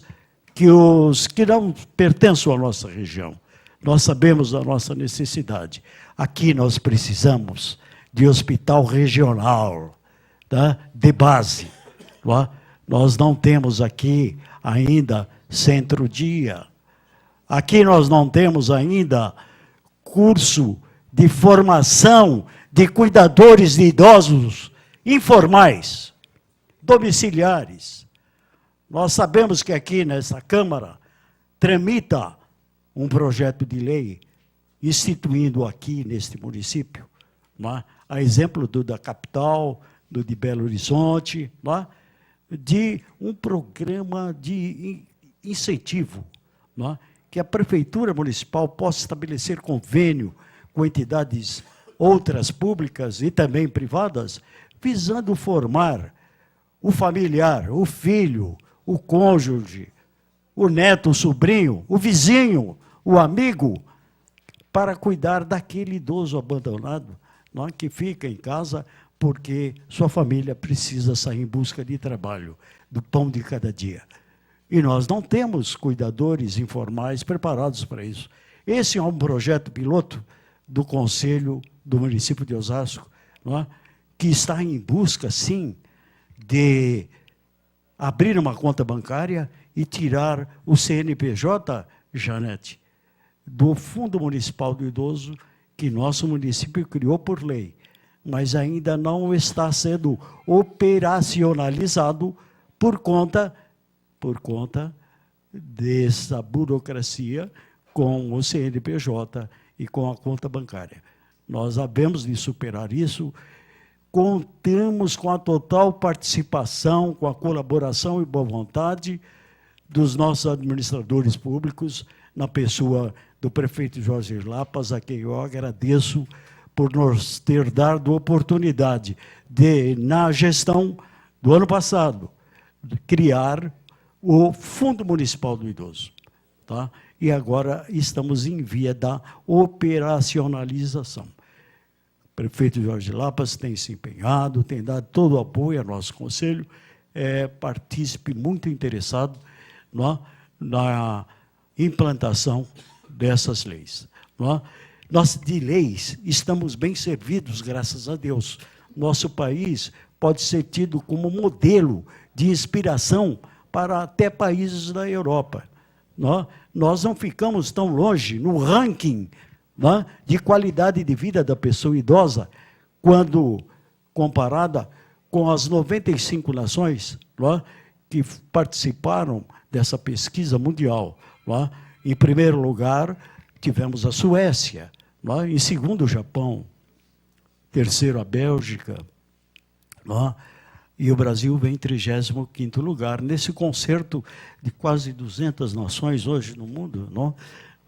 que os que não pertencem à nossa região. Nós sabemos da nossa necessidade. Aqui nós precisamos de hospital regional, tá? De base. Tá? Nós não temos aqui ainda centro-dia. Aqui nós não temos ainda curso de formação de cuidadores de idosos informais, domiciliares. Nós sabemos que aqui nessa Câmara tramita um projeto de lei instituindo aqui neste município, não é? A exemplo do da capital, do de Belo Horizonte, não é? De um programa de incentivo, não é? Que a Prefeitura Municipal possa estabelecer convênio com entidades outras públicas e também privadas, visando formar o familiar, o filho, o cônjuge, o neto, o sobrinho, o vizinho, o amigo, para cuidar daquele idoso abandonado, não é, que fica em casa porque sua família precisa sair em busca de trabalho, do pão de cada dia. E nós não temos cuidadores informais preparados para isso. Esse é um projeto piloto do Conselho do município de Osasco, não é? Que está em busca, sim, de abrir uma conta bancária e tirar o CNPJ, Janete, do Fundo Municipal do Idoso, que nosso município criou por lei, mas ainda não está sendo operacionalizado por conta dessa burocracia com o CNPJ e com a conta bancária. Nós sabemos de superar isso, contamos com a total participação, com a colaboração e boa vontade dos nossos administradores públicos, na pessoa do prefeito Jorge Lapas, a quem eu agradeço por nos ter dado a oportunidade de, na gestão do ano passado, criar o Fundo Municipal do Idoso. Tá? E agora estamos em via da operacionalização. O prefeito Jorge Lapas tem se empenhado, tem dado todo o apoio ao nosso conselho, partícipe muito interessado, não é, na implantação dessas leis. Não é? Nós, de leis, estamos bem servidos, graças a Deus. Nosso país pode ser tido como modelo de inspiração para até países da Europa. Não é? Nós não ficamos tão longe no ranking, não é, de qualidade de vida da pessoa idosa, quando comparada com as 95 nações, não é, que participaram dessa pesquisa mundial. Não é? Em primeiro lugar, tivemos a Suécia, não é? Em segundo, o Japão, terceiro, a Bélgica, não é? E o Brasil vem em 35º lugar. Nesse concerto de quase 200 nações hoje no mundo, não é?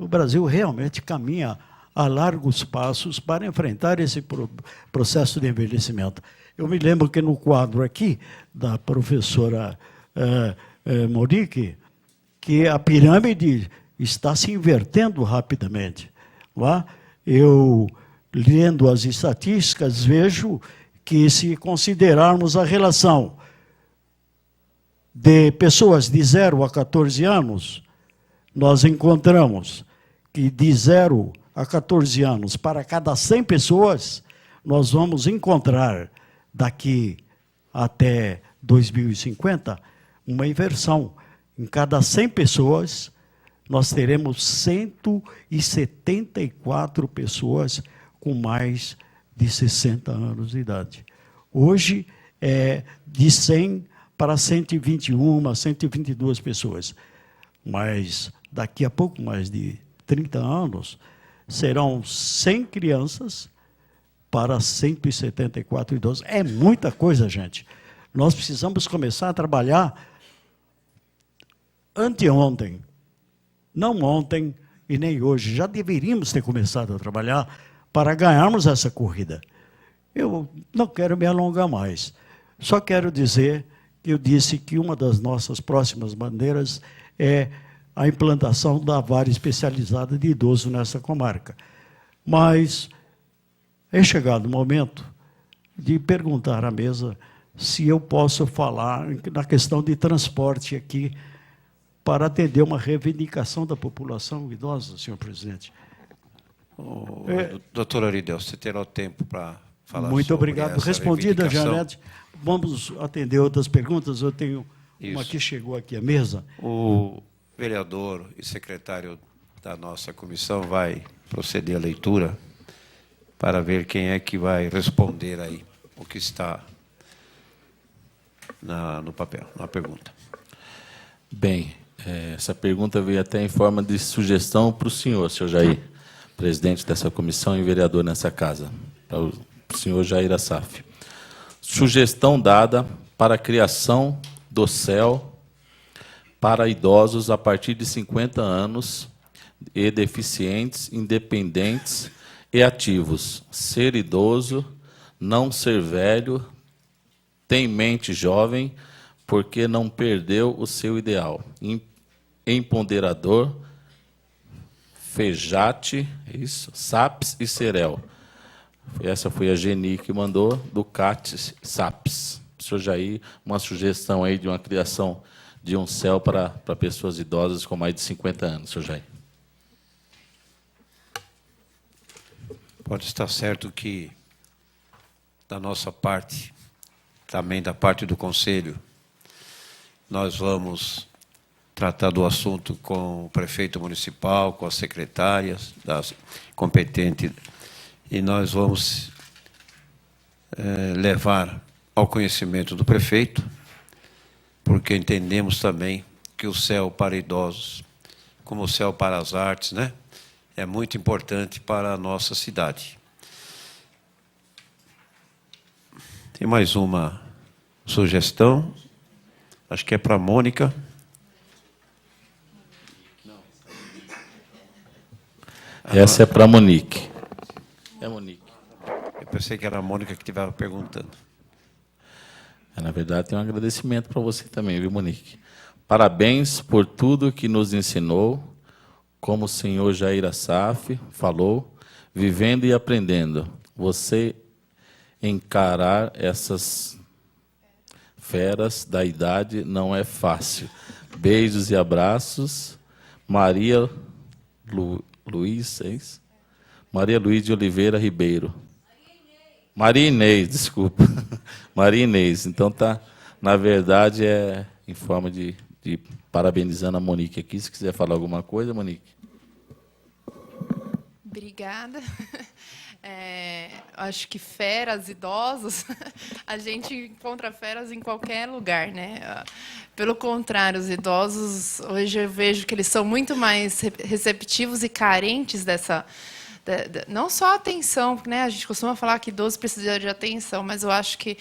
O Brasil realmente caminha a largos passos para enfrentar esse processo de envelhecimento. Eu me lembro que no quadro aqui, da professora Monique, que a pirâmide está se invertendo rapidamente. Não é? Eu, lendo as estatísticas, vejo que, se considerarmos a relação de pessoas de 0 a 14 anos, nós encontramos que de 0 a 14 anos, para cada 100 pessoas, nós vamos encontrar, daqui até 2050, uma inversão. Em cada 100 pessoas, nós teremos 174 pessoas com mais de 60 anos de idade. Hoje, é de 100 para 121, 122 pessoas. Mas, daqui a pouco mais de 30 anos, serão 100 crianças para 174 idosos. É muita coisa, gente. Nós precisamos começar a trabalhar anteontem, não ontem e nem hoje. Já deveríamos ter começado a trabalhar para ganharmos essa corrida. Eu não quero me alongar mais. Só quero dizer que eu disse que uma das nossas próximas bandeiras é a implantação da vara especializada de idoso nessa comarca. Mas é chegado o momento de perguntar à mesa se eu posso falar na questão de transporte aqui para atender uma reivindicação da população idosa, senhor presidente. Doutor Aridel, você terá o tempo para falar Muito sobre obrigado. essa Respondida, reivindicação. Janete. Vamos atender outras perguntas. Eu tenho uma Isso. que chegou aqui à mesa. O vereador e secretário da nossa comissão vai proceder à leitura para ver quem é que vai responder aí o que está no papel, na pergunta. Bem, essa pergunta veio até em forma de sugestão para o senhor Jair, presidente dessa comissão e vereador nessa casa, para o senhor Jair Assaf. Sugestão dada para a criação do CEL para idosos a partir de 50 anos e deficientes, independentes e ativos. Ser idoso, não ser velho, tem mente jovem, porque não perdeu o seu ideal. Empoderador, Fejate, isso, SAPS e Serel. Essa foi a Geni que mandou, do CAT SAPS. Senhor Jair, uma sugestão aí de uma criação de um CEL para pessoas idosas com mais de 50 anos, senhor Jair. Pode estar certo que, da nossa parte, também da parte do Conselho, nós vamos tratar do assunto com o prefeito municipal, com as secretárias competentes, e nós vamos levar ao conhecimento do prefeito, porque entendemos também que o CEL para idosos, como o CEL para as artes, né, é muito importante para a nossa cidade. Tem mais uma sugestão, acho que é para a Mônica. Essa é para a Monique. É a Monique. Eu pensei que era a Mônica que estava perguntando. Na verdade, tem um agradecimento para você também, viu, Monique? Parabéns por tudo que nos ensinou, como o senhor Jair Assaf falou, vivendo e aprendendo. Você encarar essas feras da idade não é fácil. Beijos e abraços. Maria Luiz, é isso? Maria Luiz de Oliveira Ribeiro. Maria Inês, desculpa. Maria Inês. Então, tá, na verdade, é em forma de parabenizando a Monique aqui. Se quiser falar alguma coisa, Monique. Obrigada. Acho que feras, idosos, a gente encontra feras em qualquer lugar, né? Pelo contrário, os idosos, hoje eu vejo que eles são muito mais receptivos e carentes dessa... não só atenção, né? A gente costuma falar que idoso precisa de atenção, mas eu acho que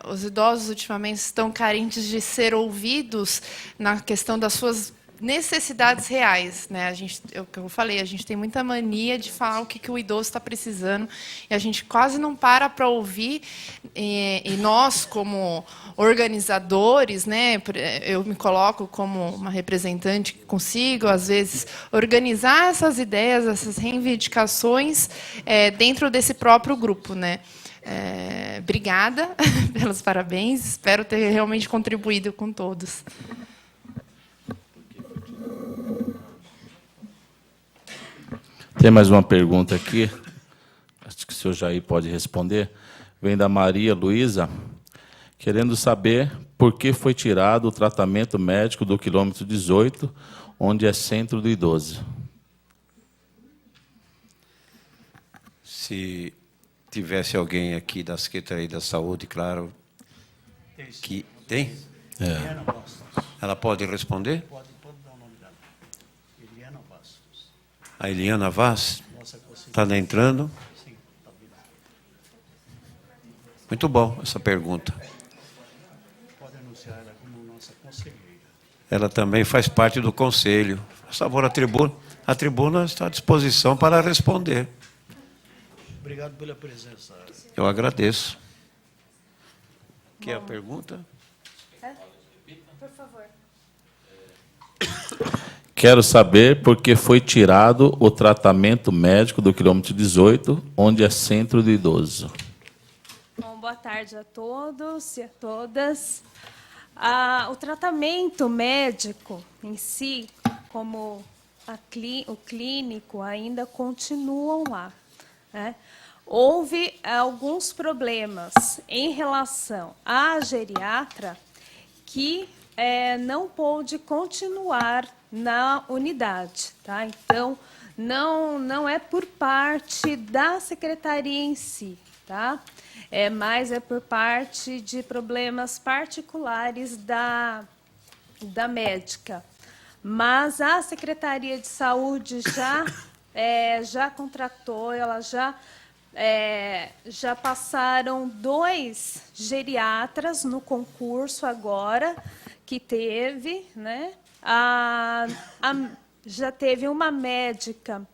os idosos ultimamente estão carentes de ser ouvidos na questão das suas necessidades reais, né? Eu falei, a gente tem muita mania de falar o que o idoso está precisando e a gente quase não para ouvir. E nós, como organizadores, né? Eu me coloco como uma representante que consigo, às vezes, organizar essas ideias, essas reivindicações dentro desse próprio grupo, né? Obrigada pelos parabéns. Espero ter realmente contribuído com todos. Tem mais uma pergunta aqui, acho que o senhor Jair pode responder. Vem da Maria Luísa, querendo saber por que foi tirado o tratamento médico do quilômetro 18, onde é centro do idoso. Se tivesse alguém aqui da Secretaria da Saúde, claro, que tem? Ela pode responder? Pode dar o nome dela. Eliana Bastos. A Eliana Vaz está entrando? Sim, está vindo. Muito bom essa pergunta. Pode anunciar ela como nossa conselheira. Ela também faz parte do conselho. Por favor, a tribuna está à disposição para responder. Obrigado pela presença. Eu agradeço. Quer a pergunta? Por favor. quero saber por que foi tirado o tratamento médico do quilômetro 18, onde é centro do idoso. Bom, boa tarde a todos e a todas. O tratamento médico em si, como o clínico, ainda continuam lá, né? Houve alguns problemas em relação à geriatra que não pôde continuar na unidade, tá? Então, não é por parte da secretaria em si, tá? Mas é por parte de problemas particulares da médica. Mas a Secretaria de Saúde já contratou, ela já passaram 2 geriatras no concurso agora que teve, né? Já teve uma médica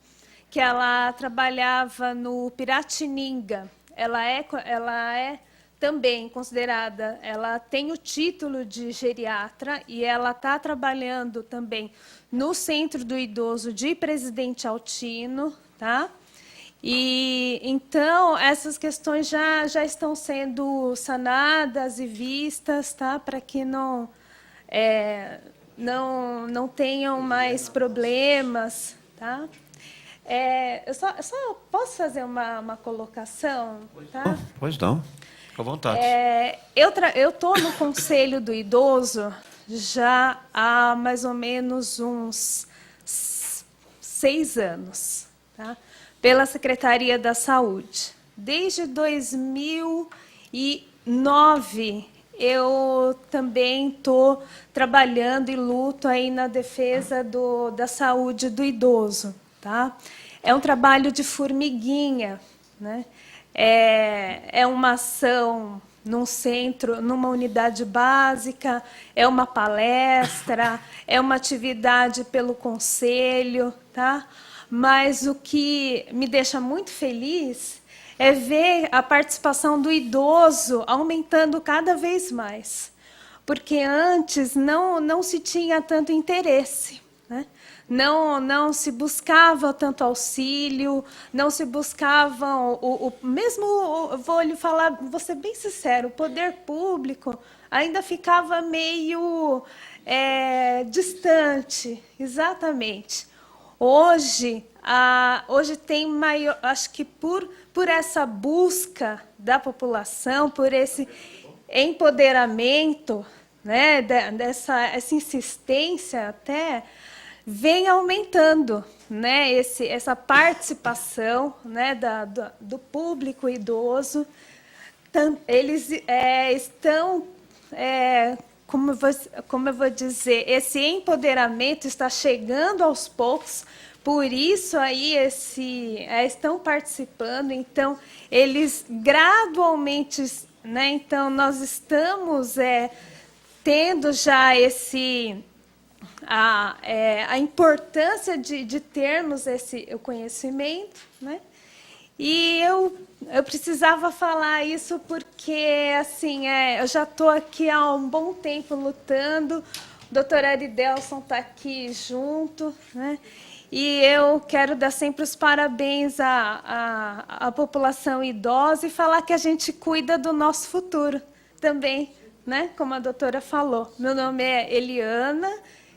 que ela trabalhava no Piratininga. Ela é também considerada, ela tem o título de geriatra e ela está trabalhando também no Centro do Idoso de Presidente Altino, tá? E então essas questões já estão sendo sanadas e vistas, tá? Para que não tenham mais problemas, tá? Eu só posso fazer uma colocação, tá? Pois não, fica à vontade. Eu estou no Conselho do Idoso já há mais ou menos uns 6 anos, tá? Pela Secretaria da Saúde. Desde 2009, eu também estou trabalhando e luto aí na defesa da saúde do idoso, tá? É um trabalho de formiguinha, né? É uma ação num centro, numa unidade básica, é uma palestra, é uma atividade pelo conselho, tá? Mas o que me deixa muito feliz é ver a participação do idoso aumentando cada vez mais, porque antes não se tinha tanto interesse, né? Não se buscava tanto auxílio, não se buscavam mesmo, vou lhe falar, vou ser bem sincero, o poder público ainda ficava meio distante, exatamente. Hoje tem maior, acho que por essa busca da população, por esse empoderamento, né, essa insistência até, vem aumentando, né, essa participação, né, do público idoso. Eles estão, como eu vou dizer, esse empoderamento está chegando aos poucos, por isso aí estão participando, então eles gradualmente, né, então nós estamos tendo já a importância de termos o conhecimento, né? E eu precisava falar isso porque assim, eu já estou aqui há um bom tempo lutando, o doutor Aridelson está aqui junto, né? E eu quero dar sempre os parabéns à população idosa e falar que a gente cuida do nosso futuro também, né? Como a doutora falou. Meu nome é Eliana,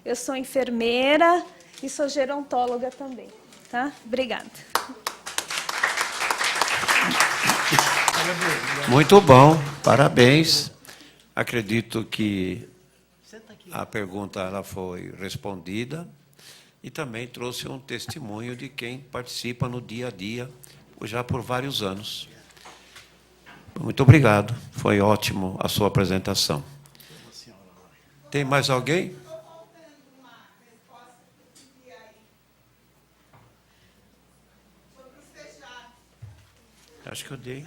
eu sou enfermeira e sou gerontóloga também, tá? Obrigada. Muito bom, parabéns. Acredito que a pergunta ela foi respondida e também trouxe um testemunho de quem participa no dia a dia, já por vários anos. Muito obrigado, foi ótimo a sua apresentação. Tem mais alguém? Acho que eu dei.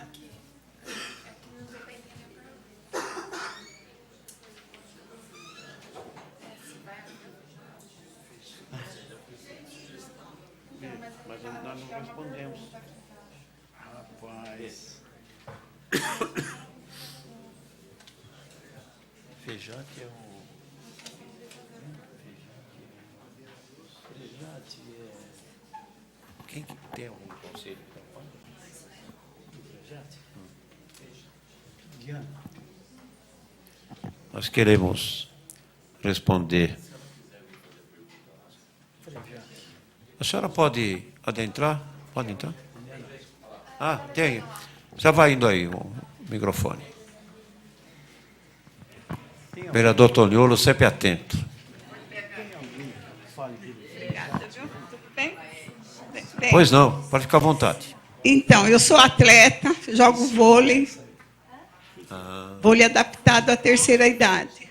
Mas nós não respondemos. Rapaz. Feijão que é o... Quem que tem algum conselho? Nós queremos responder. A senhora pode adentrar? Pode entrar? Ah, tem. Já vai indo aí o microfone. Vereador Toniolo, sempre atento. Obrigada, viu? Tudo bem? Bem, Pois não, pode ficar à vontade. então, eu sou atleta, jogo vôlei, vôlei adaptado à terceira idade.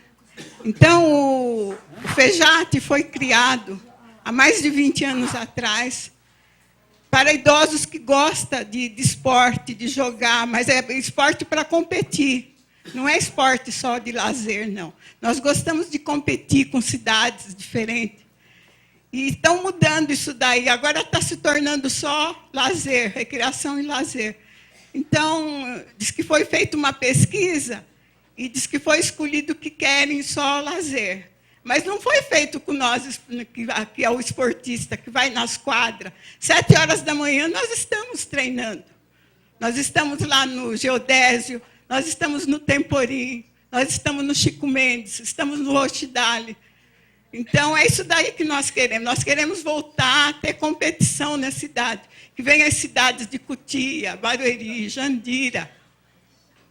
Então, o FEJAT foi criado há mais de 20 anos atrás para idosos que gostam de esporte, de jogar, mas é esporte para competir. Não é esporte só de lazer, não. Nós gostamos de competir com cidades diferentes. E estão mudando isso daí. Agora está se tornando só lazer, recreação e lazer. Então, diz que foi feita uma pesquisa e diz que foi escolhido que querem só lazer. Mas não foi feito com nós, que é o esportista, que vai nas quadras. 7 horas da manhã nós estamos treinando. Nós estamos lá no Geodésio, nós estamos no Temporim, nós estamos no Chico Mendes, estamos no Rochdale. Então, é isso daí que nós queremos. Nós queremos voltar a ter competição na cidade. Que venham as cidades de Cotia, Barueri, Jandira.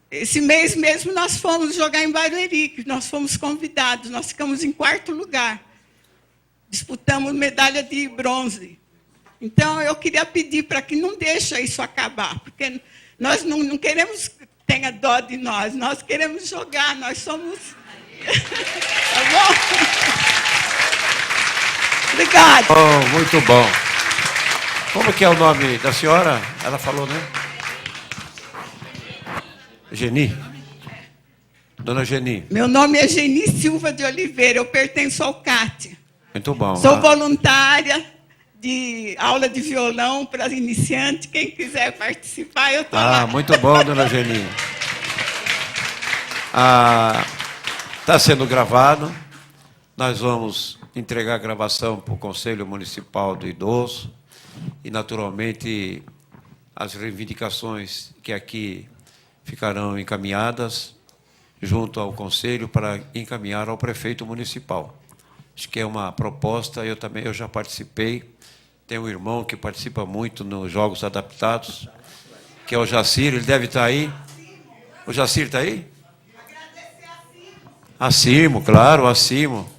Esse mês mesmo nós fomos jogar em Barueri, que nós fomos convidados. Nós ficamos em 4º lugar. Disputamos medalha de bronze. Então, eu queria pedir para que não deixe isso acabar, porque nós não queremos que tenha dó de nós queremos jogar, nós somos... Tá bom? Obrigada. Oh, muito bom. Como que é o nome da senhora? Ela falou, né? Geni. Dona Geni. Meu nome é Geni Silva de Oliveira, eu pertenço ao CAT. Muito bom. Sou voluntária de aula de violão para iniciante. Quem quiser participar, eu estou lá. Muito bom, dona Geni. Está sendo gravado. Nós vamos entregar a gravação para o Conselho Municipal do Idoso e, naturalmente, as reivindicações que aqui ficarão encaminhadas junto ao Conselho para encaminhar ao prefeito municipal. Acho que é uma proposta, eu já participei, tenho um irmão que participa muito nos Jogos Adaptados, que é o Jacir, ele deve estar aí. O Jacir está aí? A Cimo, claro, a Cimo.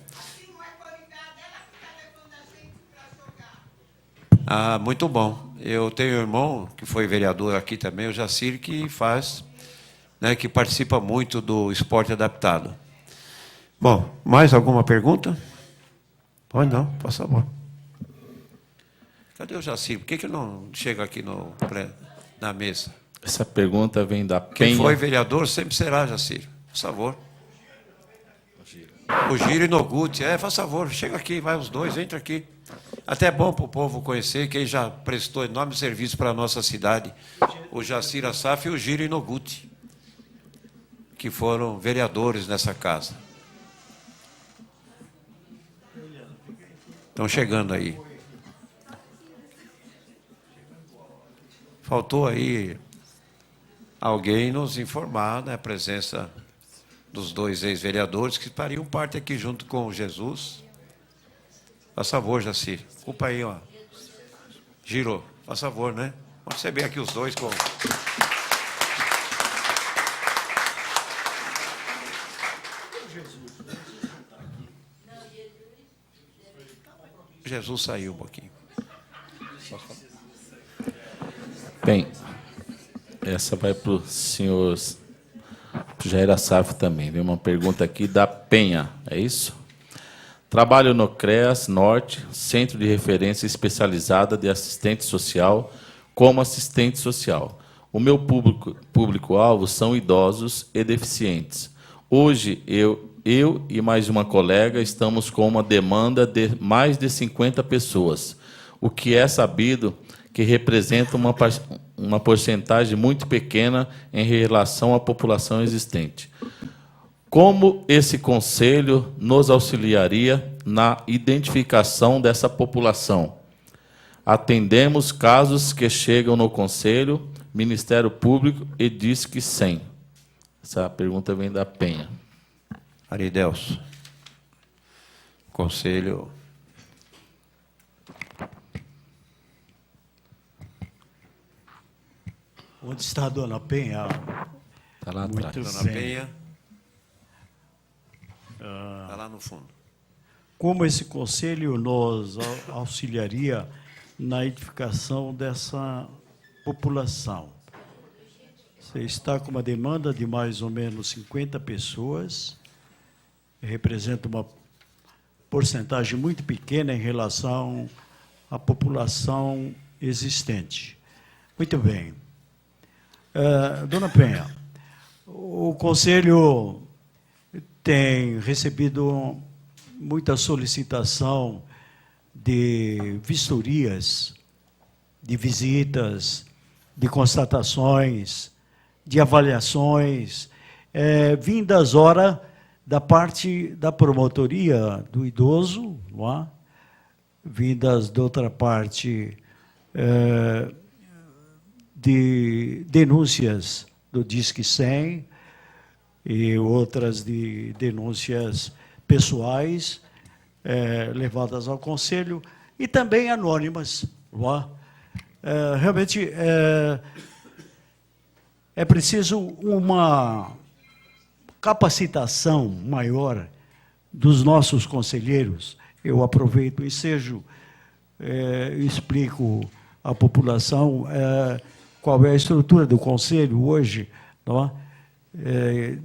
Muito bom. Eu tenho um irmão que foi vereador aqui também, o Jacir, que faz, né, que participa muito do esporte adaptado. Bom, mais alguma pergunta? Pode não, por favor. Cadê o Jacir? Por que não chega aqui na mesa? Essa pergunta vem da Penha. Quem foi vereador sempre será, Jacir. Por favor. O Giro e Noguchi. Faz favor, chega aqui, vai os dois, entra aqui. Até é bom para o povo conhecer quem já prestou enorme serviço para a nossa cidade. O Jacir Assaf e o Giro Inoguchi, que foram vereadores nessa casa. Estão chegando aí. Faltou aí alguém nos informar, né, a presença dos 2 ex-vereadores que fariam parte aqui junto com o Jesus. Faz favor, Jacir. Culpa aí, ó. Giro, faz favor, né? Vamos receber aqui os dois com... Jesus saiu um pouquinho. Bem, essa vai para o senhor Jair Assaf também. Vem uma pergunta aqui da Penha, é isso? Trabalho no CREAS Norte, Centro de Referência Especializada de Assistente Social, como assistente social. O meu público-alvo são idosos e deficientes. Hoje, eu e mais uma colega estamos com uma demanda de mais de 50 pessoas, o que é sabido que representa uma porcentagem muito pequena em relação à população existente. Como esse conselho nos auxiliaria na identificação dessa população? Atendemos casos que chegam no Conselho, Ministério Público e Disque 100. Essa pergunta vem da Penha. Aridelso. Conselho. Onde está a dona Penha? Está lá Muito atrás. Dona bem. Penha. Está lá no fundo. Como esse conselho nos auxiliaria na edificação dessa população? Você está com uma demanda de mais ou menos 50 pessoas, representa uma porcentagem muito pequena em relação à população existente. Muito bem. Dona Penha, o Conselho tem recebido muita solicitação de vistorias, de visitas, de constatações, de avaliações, vindas ora da parte da promotoria do idoso, não é? Vindas de outra parte de denúncias do Disque 100 e outras de denúncias pessoais levadas ao Conselho e também anônimas. Não é? Realmente é preciso uma capacitação maior dos nossos conselheiros. Eu aproveito o ensejo e explico à população qual é a estrutura do Conselho hoje, não é?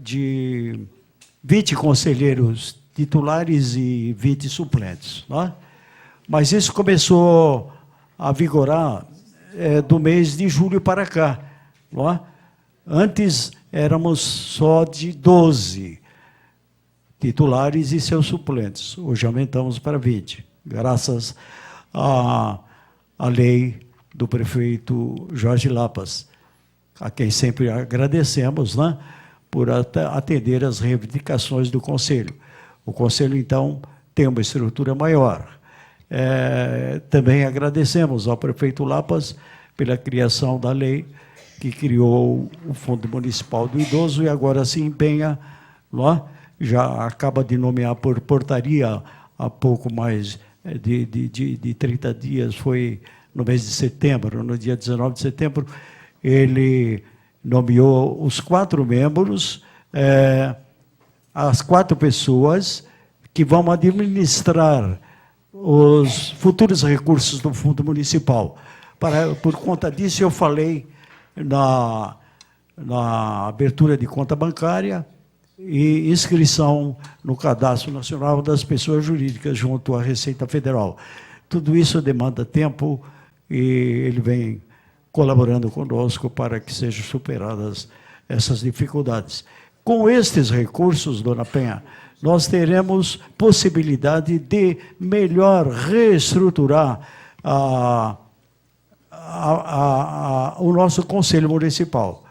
De 20 conselheiros titulares e 20 suplentes. Não é? Mas isso começou a vigorar do mês de julho para cá. Não é? Antes éramos só de 12 titulares e seus suplentes. Hoje aumentamos para 20, graças à lei do prefeito Jorge Lapas, a quem sempre agradecemos, né, por atender às reivindicações do Conselho. O Conselho, então, tem uma estrutura maior. Também agradecemos ao prefeito Lapas pela criação da lei que criou o Fundo Municipal do Idoso e agora se empenha, não é? Já acaba de nomear por portaria há pouco mais de 30 dias, foi no mês de setembro, no dia 19 de setembro, ele nomeou os 4 membros, as 4 pessoas que vão administrar os futuros recursos do Fundo Municipal. Por conta disso, eu falei na abertura de conta bancária e inscrição no Cadastro Nacional das Pessoas Jurídicas junto à Receita Federal. Tudo isso demanda tempo e ele vem colaborando conosco para que sejam superadas essas dificuldades. Com estes recursos, dona Penha, nós teremos possibilidade de melhor reestruturar o nosso Conselho Municipal.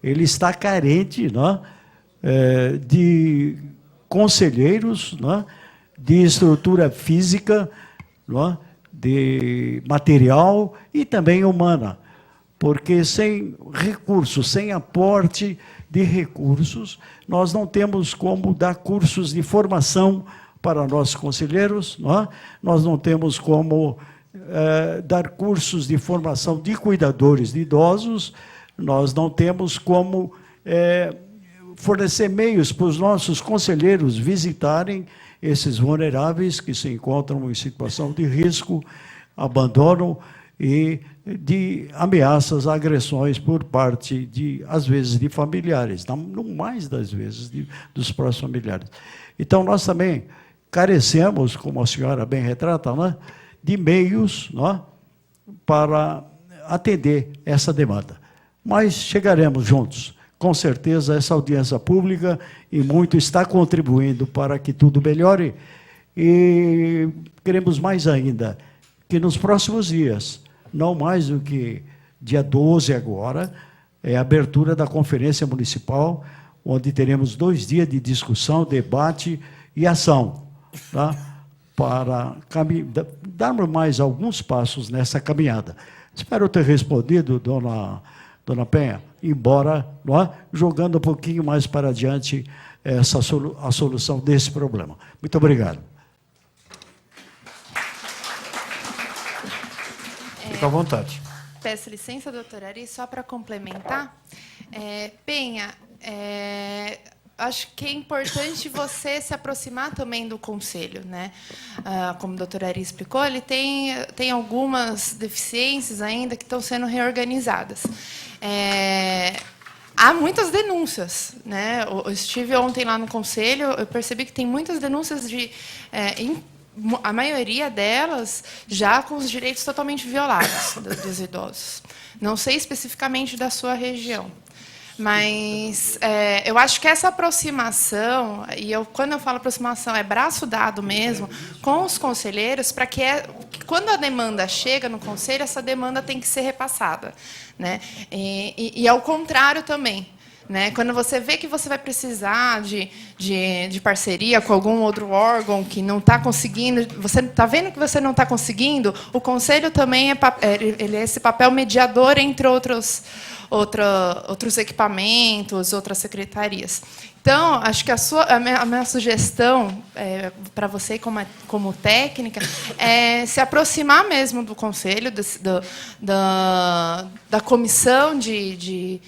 Ele está carente, né, de conselheiros, né, de estrutura física, né, de material e também humana, porque sem recursos, sem aporte de recursos, nós não temos como dar cursos de formação para nossos conselheiros, não é? Nós não temos como dar cursos de formação de cuidadores de idosos, nós não temos como fornecer meios para os nossos conselheiros visitarem esses vulneráveis que se encontram em situação de risco, abandono e de ameaças, agressões por parte, às vezes, de familiares, não mais das vezes, dos próprios familiares. Então, nós também carecemos, como a senhora bem retrata, né, de meios, né, para atender essa demanda. Mas chegaremos juntos. Com certeza, essa audiência pública e muito está contribuindo para que tudo melhore. E queremos mais ainda que nos próximos dias, não mais do que dia 12 agora, é a abertura da Conferência Municipal, onde teremos 2 dias de discussão, debate e ação, tá? para darmos mais alguns passos nessa caminhada. Espero ter respondido, dona Penha, embora jogando um pouquinho mais para adiante a solução desse problema. Muito obrigado. Fique à vontade. Peço licença, doutora Ari, só para complementar. Penha, acho que é importante você se aproximar também do conselho, né? Como a doutora Ari explicou, ele tem algumas deficiências ainda que estão sendo reorganizadas. Há muitas denúncias, né? Eu estive ontem lá no conselho, eu percebi que tem muitas denúncias a maioria delas já com os direitos totalmente violados dos idosos. Não sei especificamente da sua região, mas eu acho que essa aproximação, quando eu falo aproximação, é braço dado mesmo, com os conselheiros, para que quando a demanda chega no conselho, essa demanda tem que ser repassada, né? E ao contrário também. Né? Quando você vê que você vai precisar de parceria com algum outro órgão que não está conseguindo, você está vendo que você não está conseguindo, o conselho também ele é esse papel mediador entre outros equipamentos, outras secretarias. Então, acho que a minha sugestão para você, como técnica, é se aproximar mesmo do conselho, da comissão de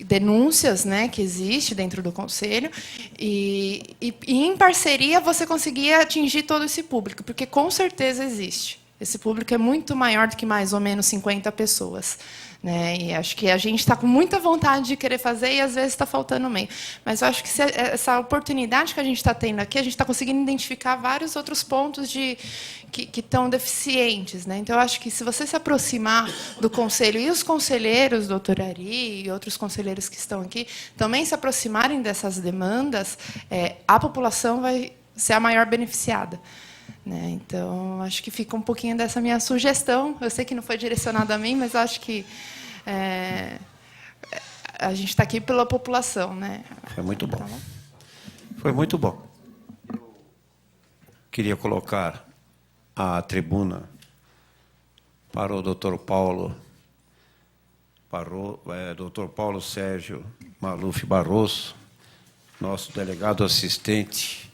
denúncias, né, que existe dentro do conselho, e em parceria você conseguir atingir todo esse público, porque com certeza existe. Esse público é muito maior do que mais ou menos 50 pessoas. Né? E acho que a gente está com muita vontade de querer fazer e, às vezes, está faltando meio. Mas eu acho que essa oportunidade que a gente está tendo aqui, a gente está conseguindo identificar vários outros pontos que estão deficientes. Né? Então, eu acho que, se você se aproximar do conselho, e os conselheiros, doutora Ari, e outros conselheiros que estão aqui, também se aproximarem dessas demandas, a população vai ser a maior beneficiada. Né? Então, acho que fica um pouquinho dessa minha sugestão. Eu sei que não foi direcionado a mim, mas eu acho que a gente está aqui pela população. Né? Foi muito bom. Foi muito bom. Queria colocar a tribuna para o Dr. Paulo Sérgio Maluf Barroso, nosso delegado assistente,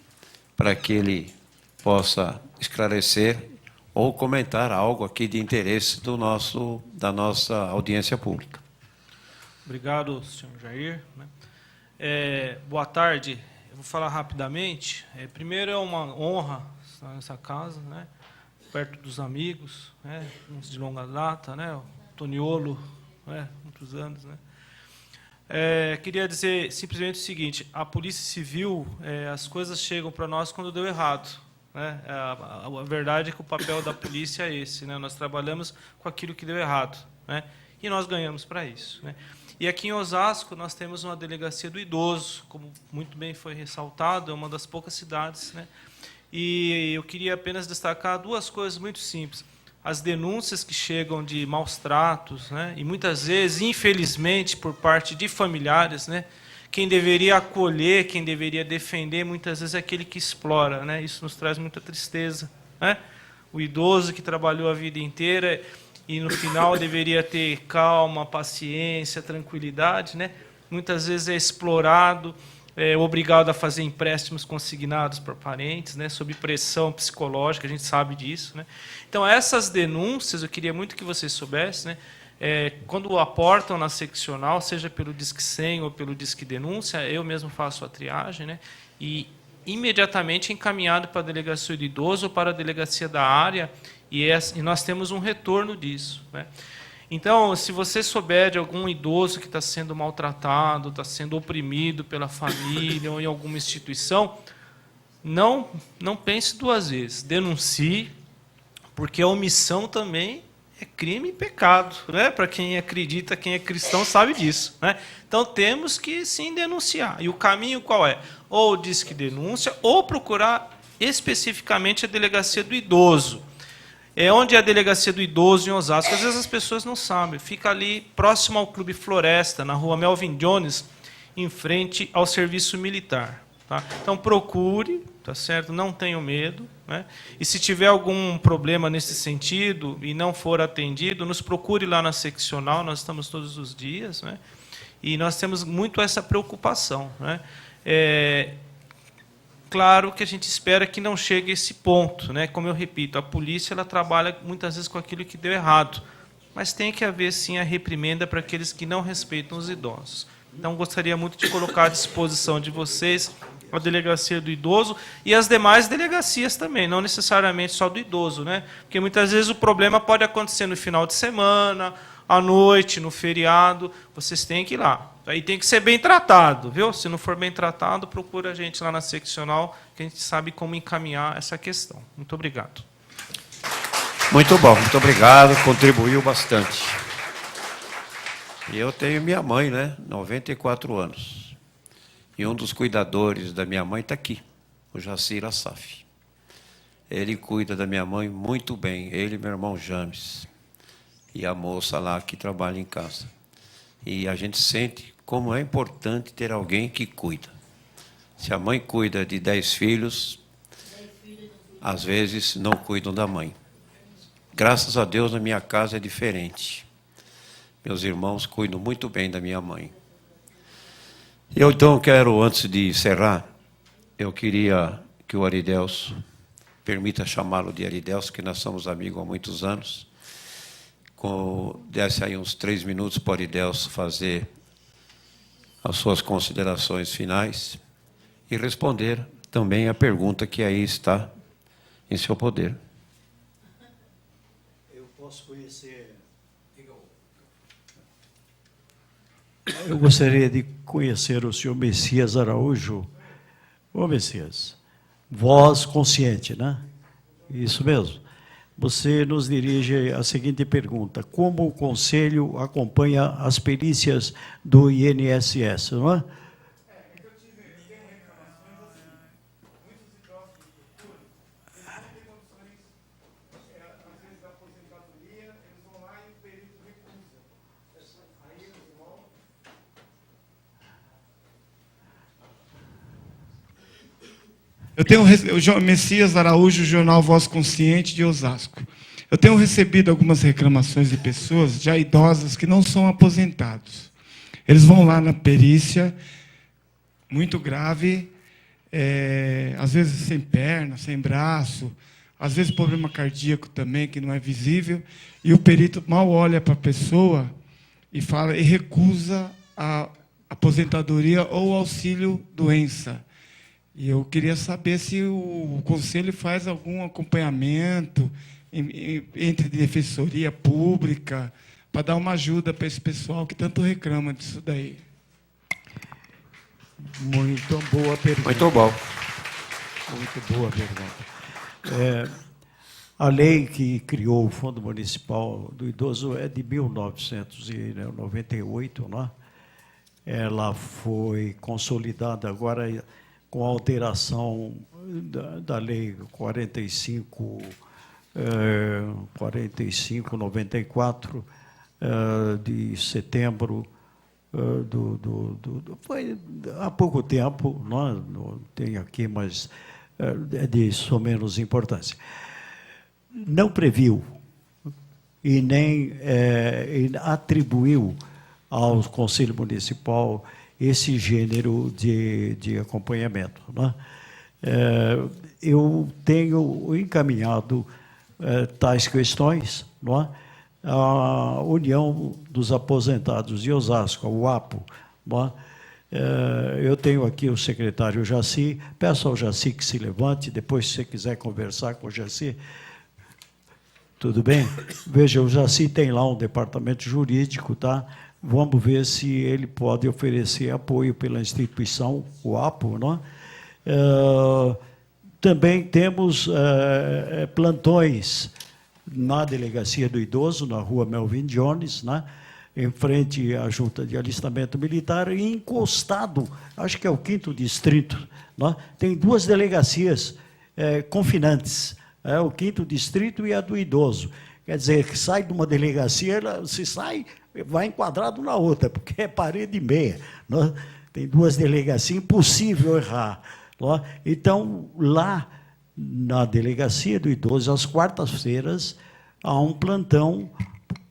para que ele possa esclarecer ou comentar algo aqui de interesse da nossa audiência pública. Obrigado, senhor Jair. Boa tarde. Eu vou falar rapidamente. Primeiro, é uma honra estar nessa casa, né, perto dos amigos, né, uns de longa data, né, o Toniolo, né, muitos anos. Né. Queria dizer simplesmente o seguinte: a Polícia Civil, as coisas chegam para nós quando deu errado. Né? A verdade é que o papel da polícia é esse, né? Nós trabalhamos com aquilo que deu errado, né? E nós ganhamos para isso, né? E aqui em Osasco nós temos uma delegacia do idoso, como muito bem foi ressaltado, é uma das poucas cidades, né? E eu queria apenas destacar duas coisas muito simples: as denúncias que chegam de maus tratos, né? E muitas vezes, infelizmente, por parte de familiares, né? Quem deveria acolher, quem deveria defender, muitas vezes é aquele que explora, né? Isso nos traz muita tristeza, né? O idoso que trabalhou a vida inteira e, no final, deveria ter calma, paciência, tranquilidade, né? Muitas vezes é explorado, obrigado a fazer empréstimos consignados por parentes, né? Sob pressão psicológica, a gente sabe disso, né? Então, essas denúncias, eu queria muito que vocês soubessem, né? Quando aportam na seccional, seja pelo Disque 100 ou pelo Disque Denúncia, eu mesmo faço a triagem, né, e imediatamente encaminhado para a delegacia do idoso ou para a delegacia da área, e nós temos um retorno disso. Né. Então, se você souber de algum idoso que está sendo maltratado, está sendo oprimido pela família ou em alguma instituição, não pense duas vezes, denuncie, porque a omissão também é crime e pecado, né? Para quem acredita, quem é cristão sabe disso, né? Então temos que sim denunciar. E o caminho qual é? Ou diz que denúncia, ou procurar especificamente a delegacia do idoso. Onde é a delegacia do idoso em Osasco? Às vezes as pessoas não sabem. Fica ali próximo ao Clube Floresta, na rua Melvin Jones, em frente ao serviço militar. Tá? Tá? Então, procure, tá certo? Não tenham medo. Né? E se tiver algum problema nesse sentido e não for atendido, nos procure lá na seccional, nós estamos todos os dias, né? E nós temos muito essa preocupação. Né? Claro que a gente espera que não chegue a esse ponto. Né? Como eu repito, a polícia ela trabalha muitas vezes com aquilo que deu errado, mas tem que haver, sim, a reprimenda para aqueles que não respeitam os idosos. Então, gostaria muito de colocar à disposição de vocês a delegacia do idoso e as demais delegacias também, não necessariamente só do idoso, né? Porque muitas vezes o problema pode acontecer no final de semana, à noite, no feriado, vocês têm que ir lá. Aí tem que ser bem tratado, viu? Se não for bem tratado, procura a gente lá na seccional, que a gente sabe como encaminhar essa questão. Muito obrigado. Muito bom, muito obrigado, contribuiu bastante. E eu tenho minha mãe, né? 94 anos. E um dos cuidadores da minha mãe está aqui, o Jacir Assaf. Ele cuida da minha mãe muito bem, ele e meu irmão James. E a moça lá que trabalha em casa. E a gente sente como é importante ter alguém que cuida. Se a mãe cuida de 10 filhos, às vezes não cuidam da mãe. Graças a Deus, na minha casa é diferente. Meus irmãos cuidam muito bem da minha mãe. Eu, então, quero, antes de encerrar, eu queria que o Aridelso, permita chamá-lo de Aridelso, que nós somos amigos há muitos anos, desse aí uns 3 minutos para o Aridelso fazer as suas considerações finais e responder também a pergunta que aí está em seu poder. Eu posso conhecer... Eu gostaria de conhecer o senhor Messias Araújo. Ô, Messias, voz consciente, né? Isso mesmo. Você nos dirige a seguinte pergunta: como o Conselho acompanha as perícias do INSS, não é? Eu tenho o Messias Araújo, Jornal Voz Consciente de Osasco. Eu tenho recebido algumas reclamações de pessoas já idosas que não são aposentados. Eles vão lá na perícia, muito grave, às vezes sem perna, sem braço, às vezes problema cardíaco também, que não é visível, e o perito mal olha para a pessoa e fala e recusa a aposentadoria ou auxílio-doença. E eu queria saber se o Conselho faz algum acompanhamento entre defensoria pública para dar uma ajuda para esse pessoal que tanto reclama disso daí. Muito boa pergunta. Muito bom. Muito boa pergunta. A lei que criou o Fundo Municipal do Idoso é de 1998, não é? Ela foi consolidada agora com a alteração da Lei 4594, de setembro, foi há pouco tempo, não tem aqui, mas é de somenos importância. Não previu e nem atribuiu ao Conselho Municipal esse gênero de acompanhamento, né? Eu tenho encaminhado tais questões, não é? A União dos Aposentados de Osasco, a UAPO, não é? Eu tenho aqui o secretário Jaci, peço ao Jaci que se levante, depois, se você quiser conversar com o Jaci, tudo bem? Veja, o Jaci tem lá um departamento jurídico, tá? Vamos ver se ele pode oferecer apoio pela instituição, o APO, não é? Também temos plantões na Delegacia do Idoso, na rua Melvin Jones, né? Em frente à Junta de Alistamento Militar, e encostado, acho que é o 5º Distrito, né? Tem 2 delegacias confinantes, o 5º Distrito e a do Idoso. Quer dizer, que sai de uma delegacia, se sai, vai enquadrado na outra, porque é parede e meia, né? Tem 2 delegacias, impossível errar, Ó, então, lá na delegacia do idoso, às quartas-feiras, há um plantão,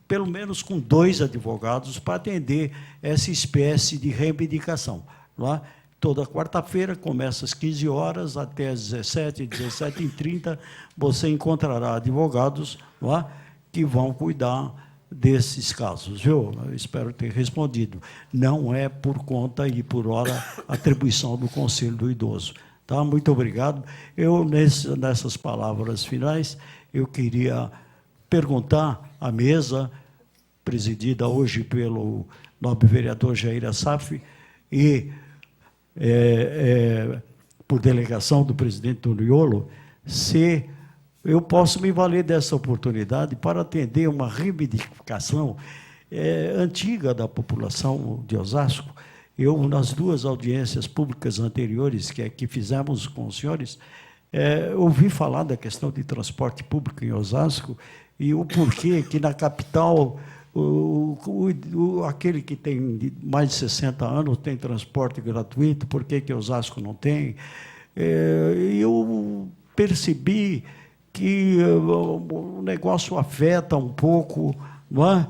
pelo menos com 2 advogados, para atender essa espécie de reivindicação. Lá, toda quarta-feira, começa às 15 horas, até às 17, 17h30, você encontrará advogados lá que vão cuidar desses casos, viu? Eu espero ter respondido. Não é por conta e por hora atribuição do Conselho do Idoso. Tá? Muito obrigado. Eu, nessas palavras finais, eu queria perguntar à mesa, presidida hoje pelo nobre vereador Jair Assaf, e por delegação do presidente Toniolo, se eu posso me valer dessa oportunidade para atender uma reivindicação antiga da população de Osasco. Eu, nas 2 audiências públicas anteriores que fizemos com os senhores, ouvi falar da questão de transporte público em Osasco e o porquê que na capital aquele que tem mais de 60 anos tem transporte gratuito, por que Osasco não tem? Eu percebi que o negócio afeta um pouco, não é?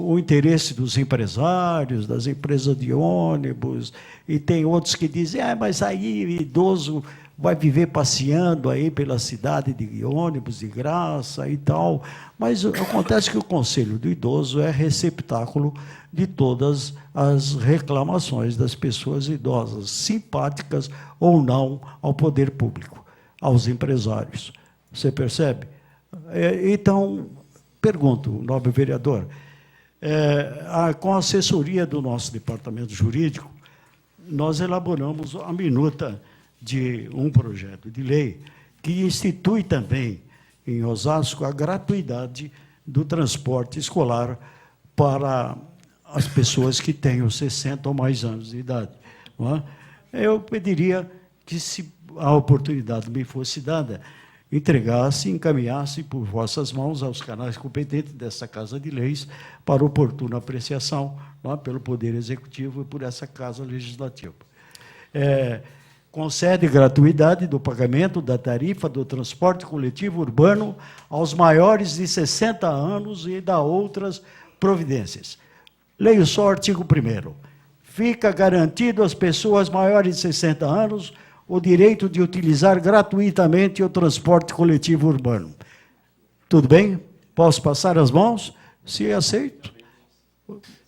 O interesse dos empresários, das empresas de ônibus, e tem outros que dizem, mas aí o idoso vai viver passeando aí pela cidade de ônibus de graça e tal. Mas acontece que o Conselho do Idoso é receptáculo de todas as reclamações das pessoas idosas, simpáticas ou não ao poder público, aos empresários. Você percebe? Então, pergunto, nobre vereador, com a assessoria do nosso departamento jurídico, nós elaboramos a minuta de um projeto de lei que institui também em Osasco a gratuidade do transporte escolar para as pessoas que tenham 60 ou mais anos de idade. Não é? Eu pediria que, se a oportunidade me fosse dada, entregasse, encaminhasse por vossas mãos aos canais competentes dessa Casa de Leis para oportuna apreciação pelo Poder Executivo e por essa Casa Legislativa. Concede gratuidade do pagamento da tarifa do transporte coletivo urbano aos maiores de 60 anos e dá outras providências. Leio só o artigo 1º. Fica garantido às pessoas maiores de 60 anos o direito de utilizar gratuitamente o transporte coletivo urbano. Tudo bem? Posso passar as mãos? Se aceito.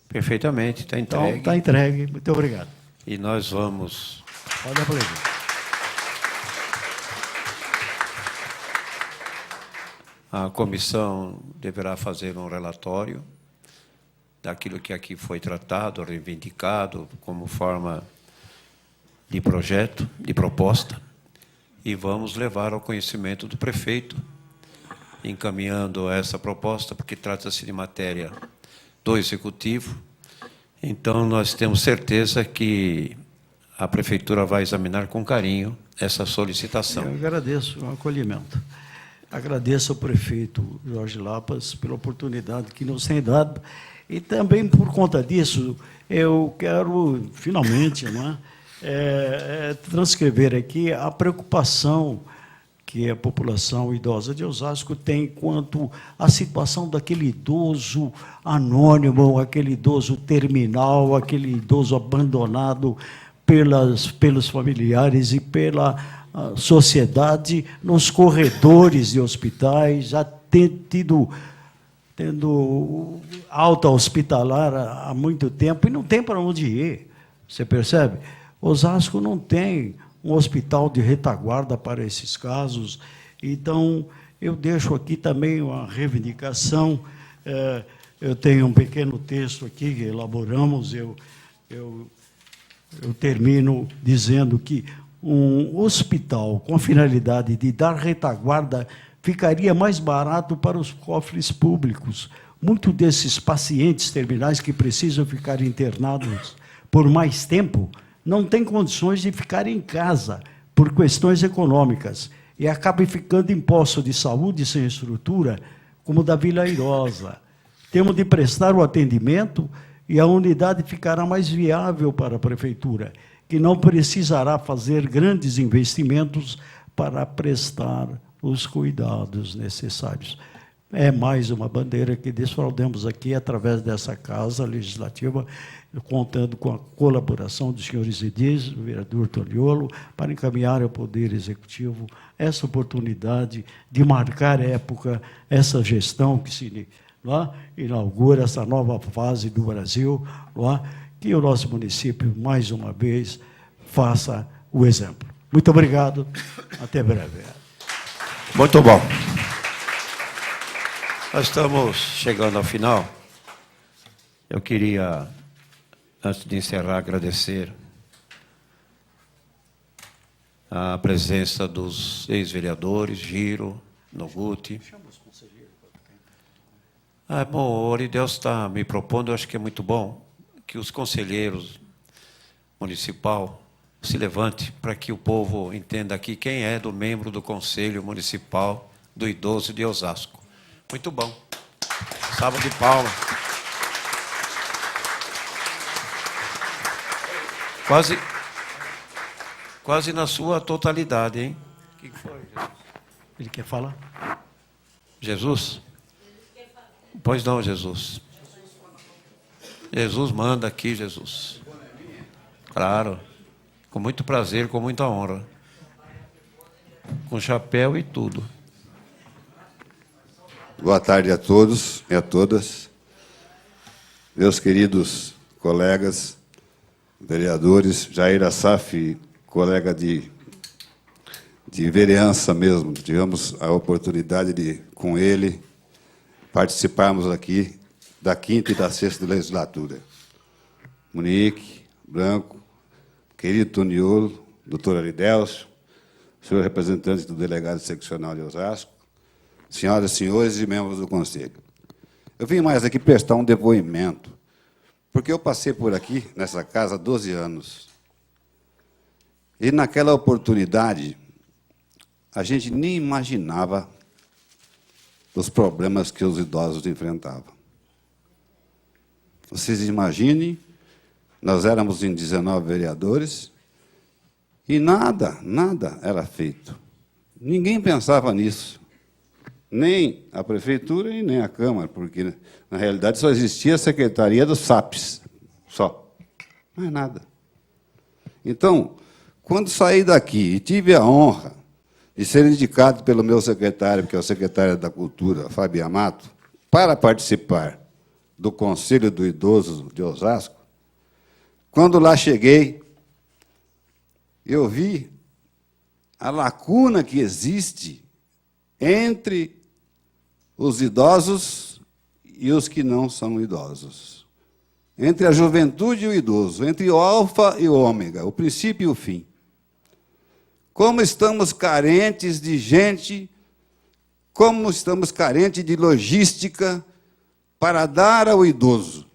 Perfeitamente, está entregue. Então, está entregue. Muito obrigado. E nós vamos... Pode aplaudir. A comissão deverá fazer um relatório daquilo que aqui foi tratado, reivindicado, como forma de projeto, de proposta, e vamos levar ao conhecimento do prefeito, encaminhando essa proposta, porque trata-se de matéria do Executivo. Então, nós temos certeza que a Prefeitura vai examinar com carinho essa solicitação. Eu agradeço o acolhimento. Agradeço ao prefeito Jorge Lapas pela oportunidade que nos tem dado, e também, por conta disso, eu quero, finalmente, transcrever aqui a preocupação que a população idosa de Osasco tem quanto à situação daquele idoso anônimo, aquele idoso terminal, aquele idoso abandonado pelos familiares e pela sociedade nos corredores de hospitais, já tendo alta hospitalar há muito tempo, e não tem para onde ir, você percebe? Osasco não tem um hospital de retaguarda para esses casos. Então, eu deixo aqui também uma reivindicação. Eu tenho um pequeno texto aqui que elaboramos, eu termino dizendo que um hospital com a finalidade de dar retaguarda ficaria mais barato para os cofres públicos. Muitos desses pacientes terminais que precisam ficar internados por mais tempo não têm condições de ficar em casa por questões econômicas e acabam ficando em posto de saúde sem estrutura, como o da Vila Airosa. Temos de prestar o atendimento e a unidade ficará mais viável para a Prefeitura, que não precisará fazer grandes investimentos para prestar os cuidados necessários. É mais uma bandeira que desfraldamos aqui através dessa Casa Legislativa, contando com a colaboração dos senhores edis, do vereador Toniolo, para encaminhar ao Poder Executivo essa oportunidade de marcar época, essa gestão que se inaugura essa nova fase do Brasil, que o nosso município, mais uma vez, faça o exemplo. Muito obrigado, até breve. Muito bom. Nós estamos chegando ao final. Eu queria, antes de encerrar, agradecer a presença dos ex-vereadores, Giro, Noguchi. Bom, o Orideus está me propondo, eu acho que é muito bom, que os conselheiros municipal se levante para que o povo entenda aqui quem é do membro do Conselho Municipal do Idoso de Osasco. Muito bom. Salva de palmas. Quase na sua totalidade, hein? O que foi, Jesus? Ele quer falar? Jesus? Pois não, Jesus. Jesus manda aqui, Jesus. Claro. Com muito prazer, com muita honra. Com chapéu e tudo. Boa tarde a todos e a todas. Meus queridos colegas, vereadores, Jair Assaf, colega de vereança mesmo. Tivemos a oportunidade de, com ele, participarmos aqui da 5ª e da 6ª legislatura. Monique, Branco, querido Toniolo, doutor Aridelcio, senhor representante do delegado seccional de Osasco, senhoras e senhores e membros do Conselho. Eu vim mais aqui prestar um depoimento, porque eu passei por aqui, nessa casa, há 12 anos. E, naquela oportunidade, a gente nem imaginava os problemas que os idosos enfrentavam. Vocês imaginem, nós éramos em 19 vereadores e nada era feito. Ninguém pensava nisso. Nem a prefeitura e nem a Câmara, porque, na realidade, só existia a Secretaria dos SAPs, só. Mais nada. Então, quando saí daqui e tive a honra de ser indicado pelo meu secretário, que é o secretário da Cultura, Fábio Amato, para participar do Conselho do Idoso de Osasco, quando lá cheguei, eu vi a lacuna que existe entre os idosos e os que não são idosos. Entre a juventude e o idoso, entre o alfa e o ômega, o princípio e o fim. Como estamos carentes de gente, como estamos carentes de logística para dar ao idoso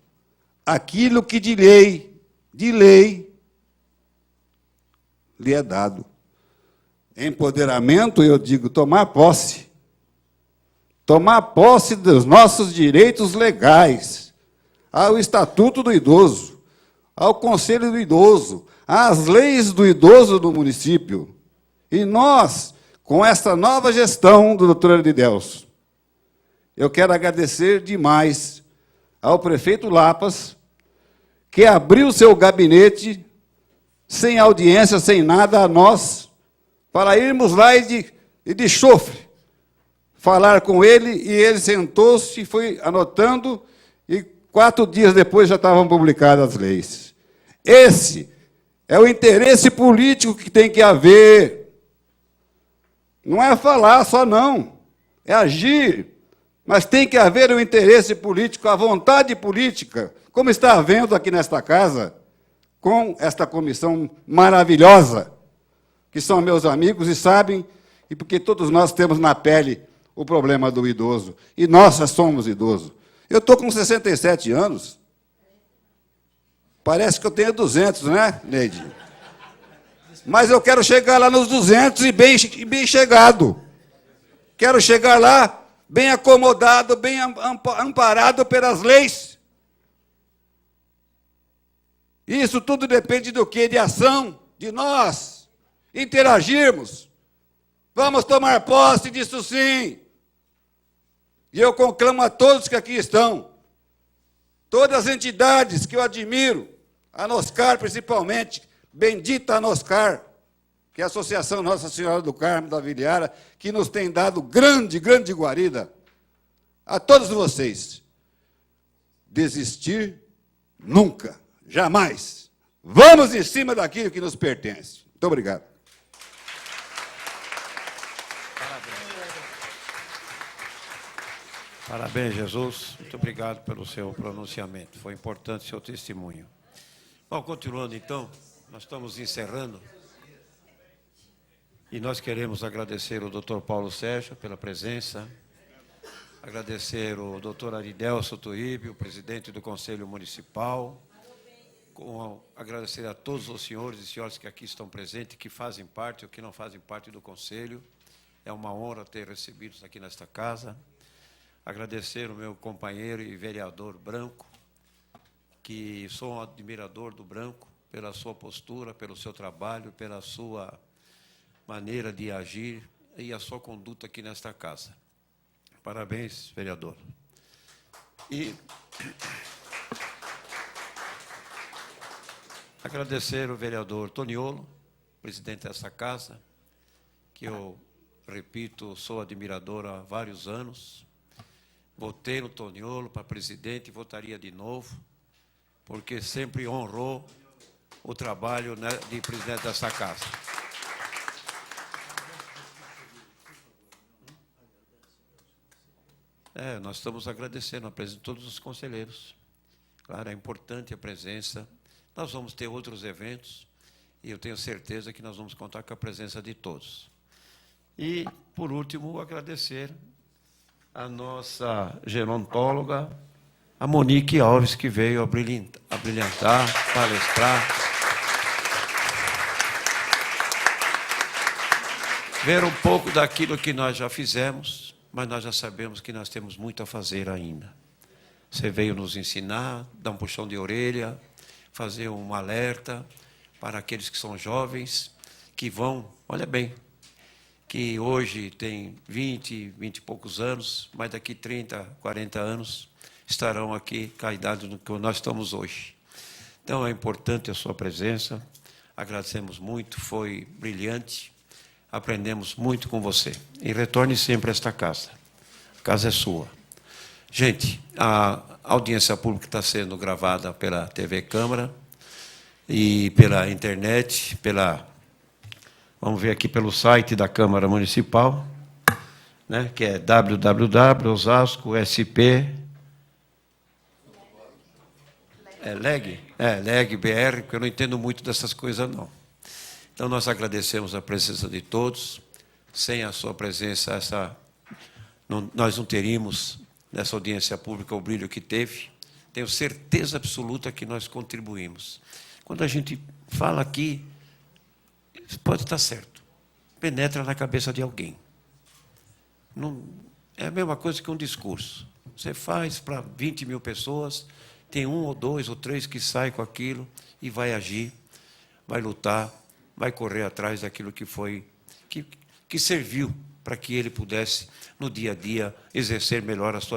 aquilo que de lei, lhe é dado. Empoderamento, eu digo, tomar posse. Tomar posse dos nossos direitos legais, ao Estatuto do Idoso, ao Conselho do Idoso, às leis do idoso do município. E nós, com essa nova gestão do doutor Aridelcio, eu quero agradecer demais ao prefeito Lapas, que abriu seu gabinete, sem audiência, sem nada, a nós, para irmos lá e de chofre, falar com ele, e ele sentou-se e foi anotando, e 4 dias depois já estavam publicadas as leis. Esse é o interesse político que tem que haver. Não é falar só, não. É agir. Mas tem que haver o interesse político, a vontade política, como está havendo aqui nesta casa, com esta comissão maravilhosa, que são meus amigos e sabem, e porque todos nós temos na pele o problema do idoso. E nós já somos idosos. Eu estou com 67 anos. Parece que eu tenho 200, né, Neide? Mas eu quero chegar lá nos 200 e bem chegado. Quero chegar lá bem acomodado, bem amparado pelas leis. Isso tudo depende do quê? De ação, de nós interagirmos. Vamos tomar posse disso sim. E eu conclamo a todos que aqui estão, todas as entidades que eu admiro, a Noscar principalmente, bendita a Noscar, que é a Associação Nossa Senhora do Carmo da Viliara, que nos tem dado grande guarida. A todos vocês, desistir nunca, jamais. Vamos em cima daquilo que nos pertence. Muito obrigado. Parabéns, Jesus. Muito obrigado pelo seu pronunciamento. Foi importante o seu testemunho. Bom, continuando então, nós estamos encerrando. E nós queremos agradecer o Dr. Paulo Sérgio pela presença, agradecer o Dr. Aridelso Tuíbe, o presidente do Conselho Municipal, agradecer a todos os senhores e senhoras que aqui estão presentes, que fazem parte ou que não fazem parte do Conselho. É uma honra ter recebidos aqui nesta casa. Agradecer o meu companheiro e vereador Branco, que sou um admirador do Branco, pela sua postura, pelo seu trabalho, pela sua maneira de agir e a sua conduta aqui nesta casa. Parabéns, vereador. E agradecer o vereador Toniolo, presidente dessa casa, que eu, repito, sou admirador há vários anos. Votei no Toniolo para presidente e votaria de novo, porque sempre honrou o trabalho, né, de presidente dessa casa. Nós estamos agradecendo a presença de todos os conselheiros. Claro, é importante a presença. Nós vamos ter outros eventos e eu tenho certeza que nós vamos contar com a presença de todos. E, por último, agradecer a nossa gerontóloga, a Monique Alves, que veio a brilhantar, palestrar, ver um pouco daquilo que nós já fizemos, mas nós já sabemos que nós temos muito a fazer ainda. Você veio nos ensinar, dar um puxão de orelha, fazer um alerta para aqueles que são jovens, que vão, olha bem, que hoje tem 20 e poucos anos, mas daqui 30, 40 anos, estarão aqui com a idade do que nós estamos hoje. Então, é importante a sua presença, agradecemos muito, foi brilhante, aprendemos muito com você. E retorne sempre a esta casa. A casa é sua. Gente, a audiência pública está sendo gravada pela TV Câmara e pela internet, vamos ver aqui pelo site da Câmara Municipal, né, que é www.osasco.sp. Leg.br, porque eu não entendo muito dessas coisas, não. Então, nós agradecemos a presença de todos. Sem a sua presença, nós não teríamos, nessa audiência pública, o brilho que teve. Tenho certeza absoluta que nós contribuímos. Quando a gente fala aqui, pode estar certo, penetra na cabeça de alguém. Não, é a mesma coisa que um discurso. Você faz para 20 mil pessoas, tem 1 ou 2 ou 3 que saem com aquilo e vai agir, vai lutar, vai correr atrás daquilo que foi, que serviu para que ele pudesse, no dia a dia, exercer melhor a sua